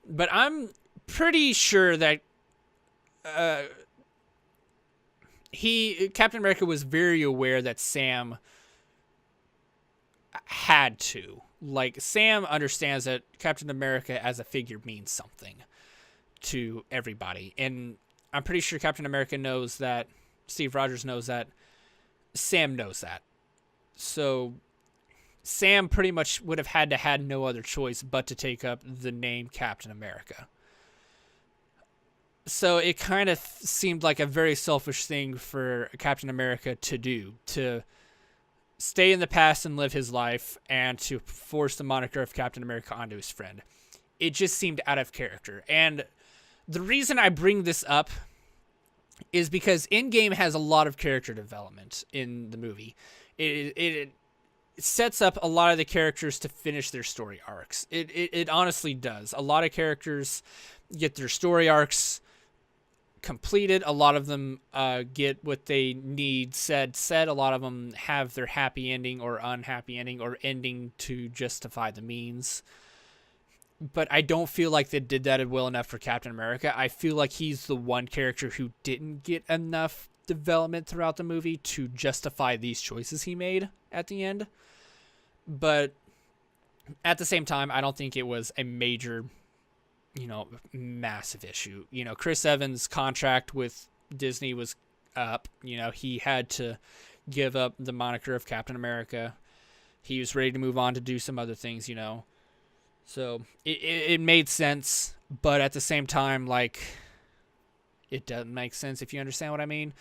But I'm pretty sure that Captain America was very aware that Sam had to. Like, Sam understands that Captain America as a figure means something to everybody. And I'm pretty sure Captain America knows that, Steve Rogers knows that, Sam knows that. So Sam pretty much would have had no other choice but to take up the name Captain America. So it kind of seemed like a very selfish thing for Captain America to do, to stay in the past and live his life, and to force the moniker of Captain America onto his friend. It just seemed out of character. And the reason I bring this up is because Endgame has a lot of character development in the movie. It sets up a lot of the characters to finish their story arcs. It honestly does. A lot of characters get their story arcs completed. A lot of them get what they need said. A lot of them have their happy ending or unhappy ending or ending to justify the means. But I don't feel like they did that well enough for Captain America. I feel like he's the one character who didn't get enough development throughout the movie to justify these choices he made at the end. But at the same time, I don't think it was a major, massive issue. Chris Evans' contract with Disney was up. He had to give up the moniker of Captain America. He was ready to move on to do some other things, So it made sense, but at the same time, it doesn't make sense if you understand what I mean.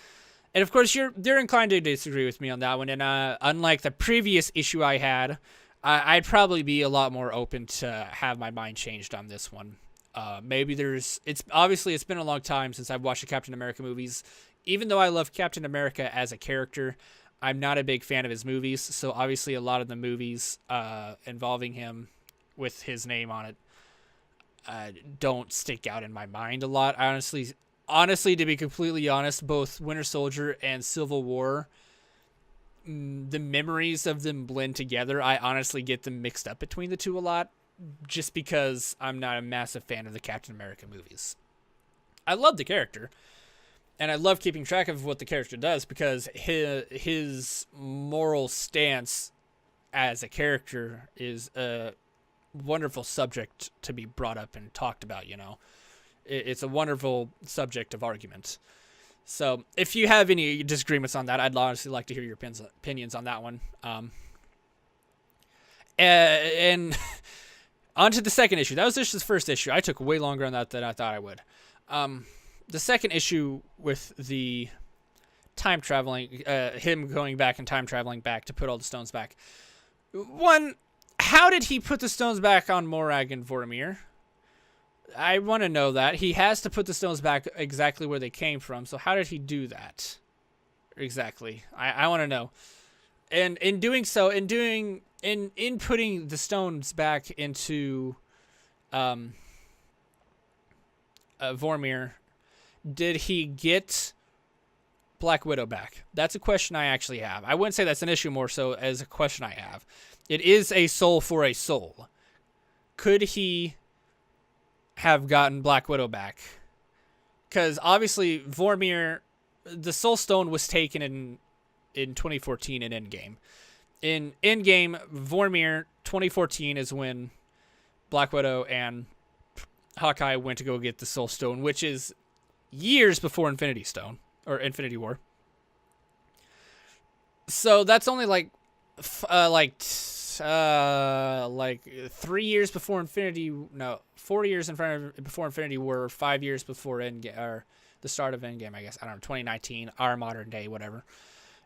And of course, they're inclined to disagree with me on that one. And unlike the previous issue I had, I'd probably be a lot more open to have my mind changed on this one. Maybe it's been a long time since I've watched the Captain America movies. Even though I love Captain America as a character, I'm not a big fan of his movies. So obviously, a lot of the movies involving him with his name on it don't stick out in my mind a lot. Honestly, to be completely honest, both Winter Soldier and Civil War, the memories of them blend together. I honestly get them mixed up between the two a lot, just because I'm not a massive fan of the Captain America movies. I love the character, and I love keeping track of what the character does, because his moral stance as a character is a wonderful subject to be brought up and talked about. It's a wonderful subject of argument. So if you have any disagreements on that, I'd honestly like to hear your opinions on that one. And on to the second issue. That was just the first issue. I took way longer on that than I thought I would. The second issue with the time traveling, him going back and time traveling back to put all the stones back. One, how did he put the stones back on Morag and Vormir? I want to know that. He has to put the stones back exactly where they came from, so how did he do that? Exactly. I want to know. And in doing so, in putting the stones back into Vormir, did he get Black Widow back? That's a question I actually have. I wouldn't say that's an issue, more so as a question I have. It is a soul for a soul. Could he have gotten Black Widow back? Because obviously Vormir, the Soul Stone was taken in 2014 in Endgame. In Endgame, Vormir 2014 is when Black Widow and Hawkeye went to go get the Soul Stone, which is years before Infinity Stone or Infinity War. So that's only like 3 years before Infinity. No, 4 years before Infinity War, 5 years before Endgame, or the start of Endgame. I guess, I don't know, 2019, our modern day, whatever.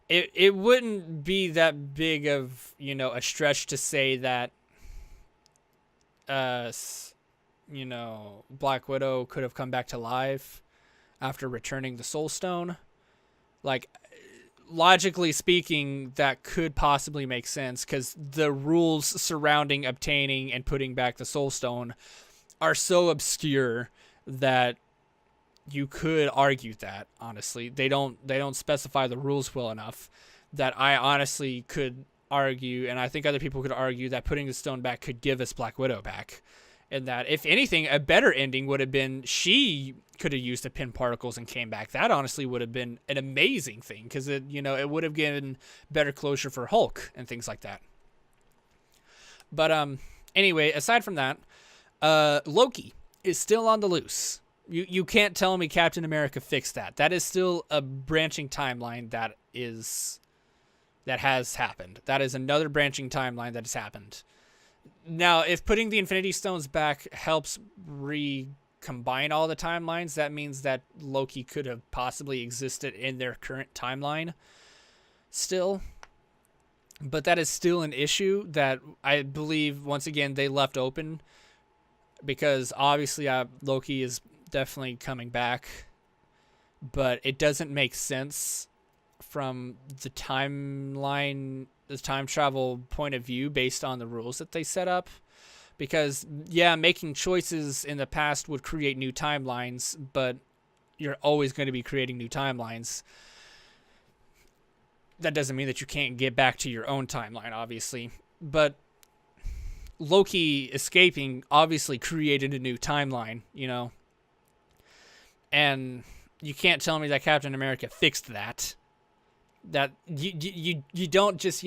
It wouldn't be that big of a stretch to say that Black Widow could have come back to life after returning the Soul Stone. Like, logically speaking, that could possibly make sense because the rules surrounding obtaining and putting back the Soul Stone are so obscure that you could argue that, honestly. They don't specify the rules well enough that I honestly could argue, and I think other people could argue, that putting the stone back could give us Black Widow back. And that, if anything, a better ending would have been she could have used the pin particles and came back. That honestly would have been an amazing thing because it would have given better closure for Hulk and things like that. But anyway, aside from that, Loki is still on the loose. You can't tell me Captain America fixed that. That is still a branching timeline that has happened. That is another branching timeline that has happened. Now, if putting the Infinity Stones back helps recombine all the timelines, that means that Loki could have possibly existed in their current timeline still. But that is still an issue that I believe, once again, they left open. Because obviously Loki is definitely coming back. But it doesn't make sense from the timeline, the time travel point of view based on the rules that they set up. Because, yeah, making choices in the past would create new timelines, but you're always going to be creating new timelines. That doesn't mean that you can't get back to your own timeline, obviously. But Loki escaping obviously created a new timeline, And you can't tell me that Captain America fixed that. That you don't just,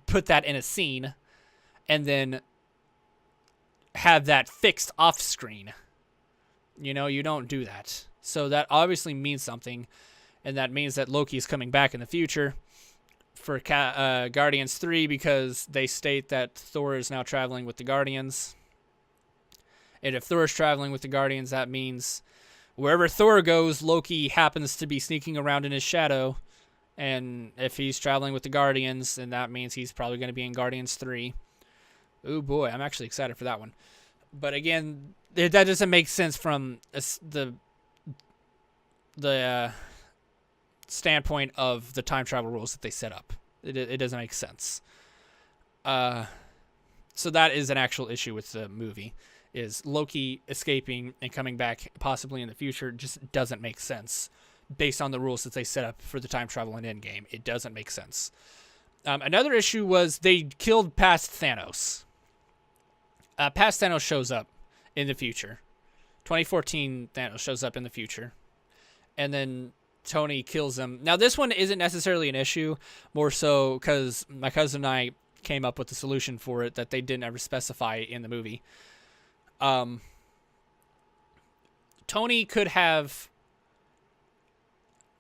put that in a scene and then have that fixed off screen. You don't do that. So that obviously means something, and that means that Loki is coming back in the future for Guardians 3 because they state that Thor is now traveling with the Guardians. And if Thor is traveling with the Guardians, that means wherever Thor goes, Loki happens to be sneaking around in his shadow. And if he's traveling with the Guardians, then that means he's probably going to be in Guardians 3. Oh boy, I'm actually excited for that one. But again, that doesn't make sense from the standpoint of the time travel rules that they set up. It doesn't make sense. So that is an actual issue with the movie, is Loki escaping and coming back possibly in the future just doesn't make sense based on the rules that they set up for the time travel in Endgame. It doesn't make sense. Another issue was they killed past Thanos. Past Thanos shows up in the future. 2014 Thanos shows up in the future. And then Tony kills him. Now, this one isn't necessarily an issue, more so because my cousin and I came up with a solution for it that they didn't ever specify in the movie. Tony could have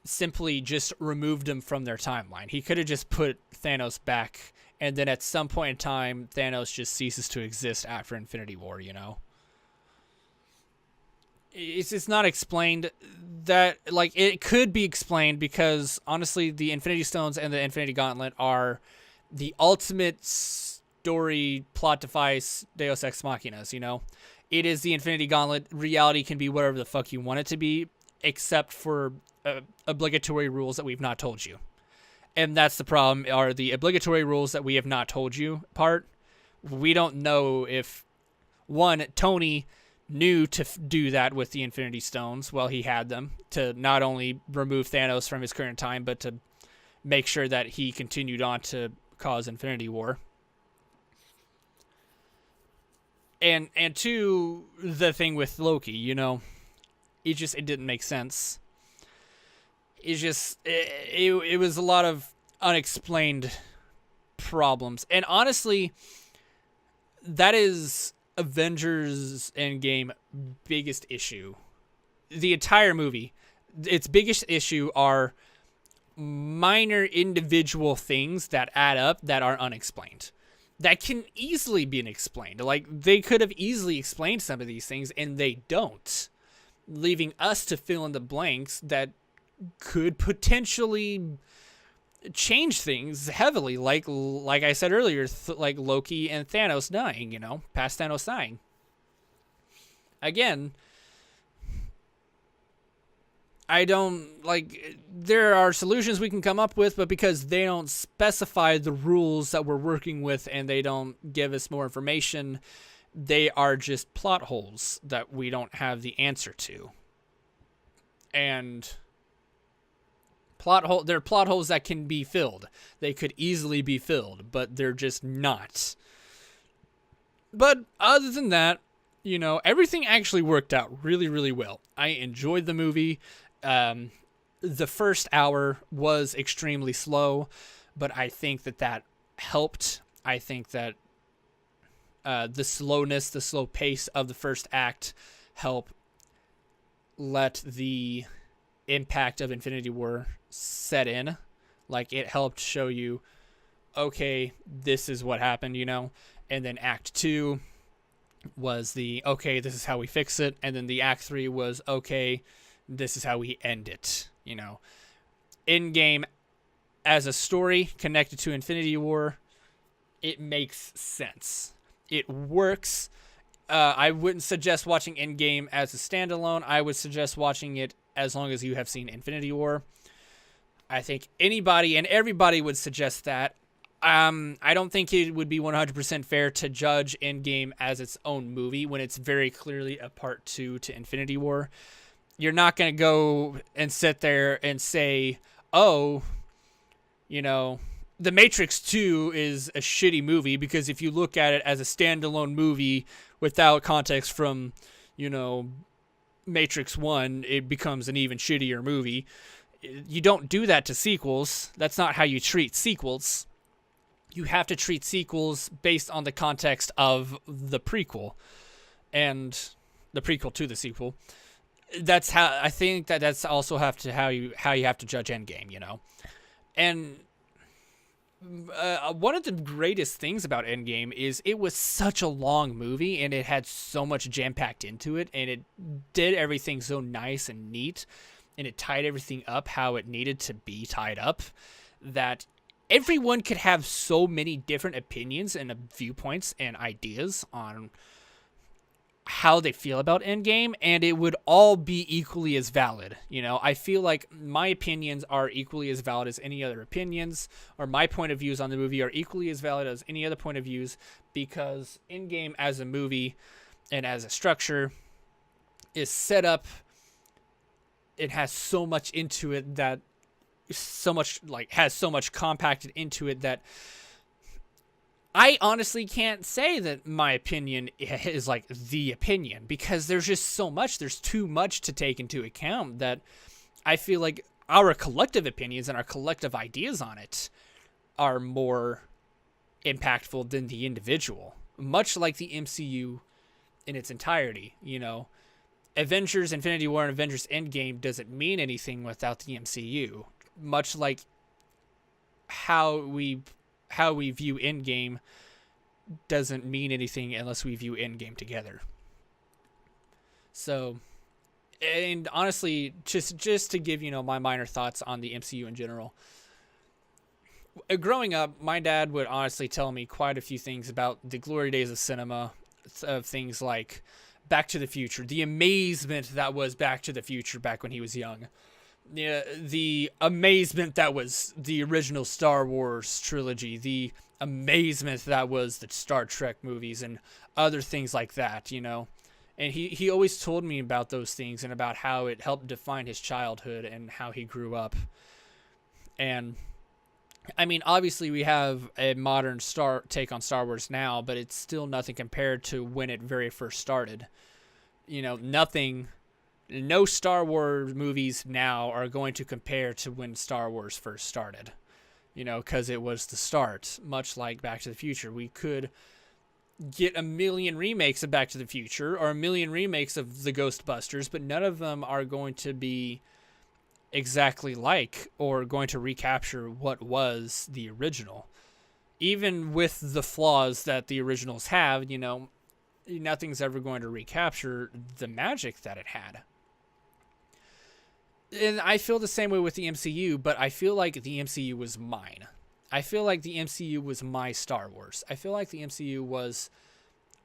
simply just removed him from their timeline. He could have just put Thanos back, and then at some point in time, Thanos just ceases to exist after Infinity War, It's just not explained. That, it could be explained because, honestly, the Infinity Stones and the Infinity Gauntlet are the ultimate story plot device Deus Ex Machinas, It is the Infinity Gauntlet. Reality can be whatever the fuck you want it to be, except for obligatory rules that we've not told you. And that's the problem, are the obligatory rules that we have not told you part. We don't know if, one, Tony knew to do that with the Infinity Stones while he had them, to not only remove Thanos from his current time, but to make sure that he continued on to cause Infinity War. And two, the thing with Loki, it didn't make sense. It was a lot of unexplained problems. And honestly, that is Avengers Endgame biggest issue. the entire movie, its biggest issue are minor individual things that add up that are unexplained. That can easily be explained. Like, they could have easily explained some of these things, and they don't, leaving us to fill in the blanks that could potentially change things heavily, like I said earlier, like Loki and Thanos dying, past Thanos dying. Again, I don't, there are solutions we can come up with, but because they don't specify the rules that we're working with and they don't give us more information, they are just plot holes that we don't have the answer to. And they're plot holes that can be filled. They could easily be filled, but they're just not. But other than that, everything actually worked out really, really well. I enjoyed the movie. The first hour was extremely slow, but I think that helped. I think that the slow pace of the first act helped let the impact of Infinity War set in. Like, it helped show you, okay, this is what happened, and then Act 2 was okay, this is how we fix it, and then the Act 3 was, okay, this is how we end it, Endgame, as a story connected to Infinity War, it makes sense. It works. I wouldn't suggest watching Endgame as a standalone. I would suggest watching it as long as you have seen Infinity War. I think anybody and everybody would suggest that. I don't think it would be 100% fair to judge Endgame as its own movie when it's very clearly a part 2 to Infinity War. You're not going to go and sit there and say, oh, The Matrix 2 is a shitty movie, because if you look at it as a standalone movie without context from, Matrix 1, it becomes an even shittier movie. You don't do that to sequels. That's not how you treat sequels. You have to treat sequels based on the context of the prequel and the prequel to the sequel. That's how I think that's also how you have to judge Endgame, And one of the greatest things about Endgame is it was such a long movie, and it had so much jam-packed into it, and it did everything so nice and neat, and it tied everything up how it needed to be tied up, that everyone could have so many different opinions and viewpoints and ideas on how they feel about Endgame, and it would all be equally as valid. I feel like my opinions are equally as valid as any other opinions, or my point of views on the movie are equally as valid as any other point of views, because Endgame as a movie and as a structure is set up, it has so much into it that has so much compacted into it that I honestly can't say that my opinion is the opinion, because there's just so much. There's too much to take into account that I feel like our collective opinions and our collective ideas on it are more impactful than the individual, much like the MCU in its entirety. Avengers Infinity War and Avengers Endgame doesn't mean anything without the MCU, much like how we view Endgame doesn't mean anything unless we view Endgame together. So, and honestly, just to give my minor thoughts on the MCU in general. Growing up, my dad would honestly tell me quite a few things about the glory days of cinema, of things like Back to the Future, the amazement that was Back to the Future back when he was young. The amazement that was the original Star Wars trilogy, the amazement that was the Star Trek movies and other things like that, And he always told me about those things and about how it helped define his childhood and how he grew up. And I mean, obviously we have a modern take on Star Wars now, but it's still nothing compared to when it very first started. No Star Wars movies now are going to compare to when Star Wars first started, because it was the start, much like Back to the Future. We could get a million remakes of Back to the Future or a million remakes of the Ghostbusters, but none of them are going to be exactly like or going to recapture what was the original. Even with the flaws that the originals have, nothing's ever going to recapture the magic that it had. And I feel the same way with the MCU, but I feel like the MCU was mine. I feel like the MCU was my Star Wars. I feel like the MCU was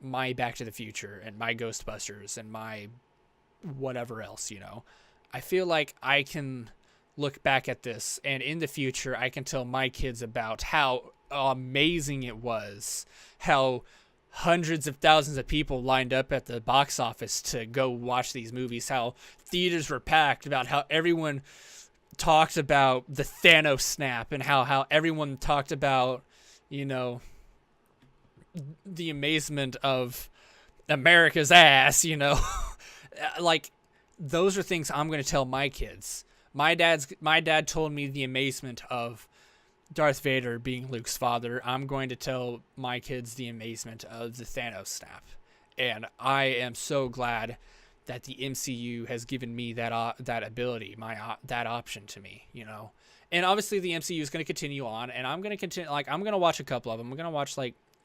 my Back to the Future and my Ghostbusters and my whatever else, I feel like I can look back at this, and in the future I can tell my kids about how amazing it was, how hundreds of thousands of people lined up at the box office to go watch these movies, how theaters were packed, about how everyone talked about the Thanos snap, and how everyone talked about, the amazement of America's ass, like, those are things I'm going to tell my kids. My dad told me the amazement of Darth Vader being Luke's father. I'm going to tell my kids the amazement of the Thanos snap. And I am so glad that the MCU has given me that ability, that option to me, And obviously the MCU is going to continue on, and I'm going to continue, I'm going to watch a couple of them. I'm going to watch,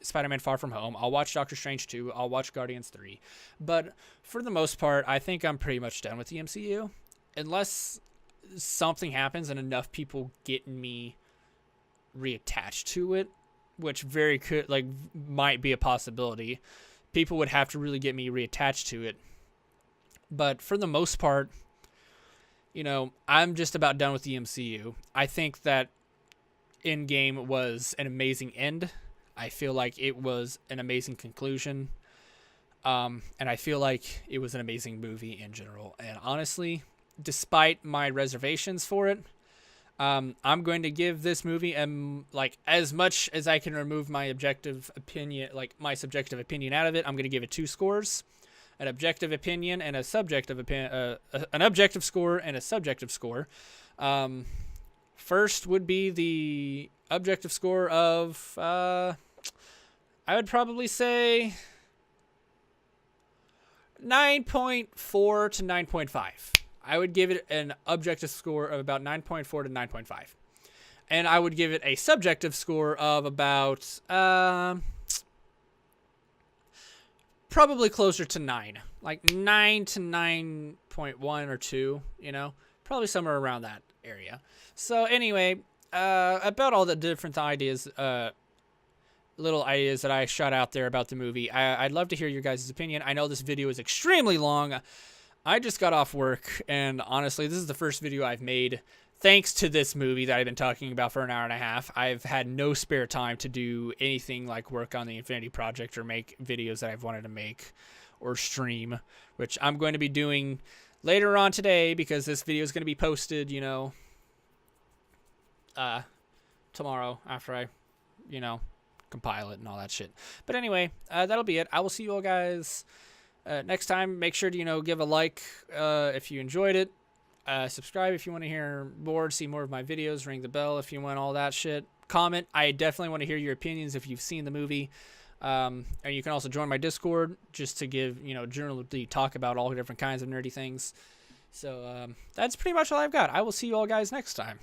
Spider-Man Far From Home. I'll watch Doctor Strange 2. I'll watch Guardians 3. But for the most part, I think I'm pretty much done with the MCU. Unless something happens and enough people get me reattached to it, which might be a possibility. People would have to really get me reattached to it. But for the most part, I'm just about done with the MCU. I think that Endgame was an amazing end. I feel like it was an amazing conclusion. And I feel like it was an amazing movie in general. And honestly, despite my reservations for it, I'm going to give this movie as much as I can remove my objective opinion, my subjective opinion out of it. I'm going to give it 2 scores, an objective opinion and a subjective an objective score and a subjective score. First would be the objective score of I would probably say 9.4 to 9.5. I would give it an objective score of about 9.4 to 9.5. And I would give it a subjective score of about probably closer to 9. 9 to 9.1 or 2, probably somewhere around that area. So anyway, about all the different ideas, little ideas that I shot out there about the movie, I'd love to hear your guys' opinion. I know this video is extremely long. I just got off work, and honestly, this is the first video I've made thanks to this movie that I've been talking about for an hour and a half. I've had no spare time to do anything like work on the Infinity Project or make videos that I've wanted to make or stream, which I'm going to be doing later on today because this video is going to be posted, tomorrow after I, compile it and all that shit. But anyway, that'll be it. I will see you all guys next time. Make sure to, give a like if you enjoyed it. Subscribe if you want to hear more, see more of my videos. Ring the bell if you want all that shit. Comment. I definitely want to hear your opinions if you've seen the movie. And you can also join my Discord just to give, generally talk about all different kinds of nerdy things. So that's pretty much all I've got. I will see you all guys next time.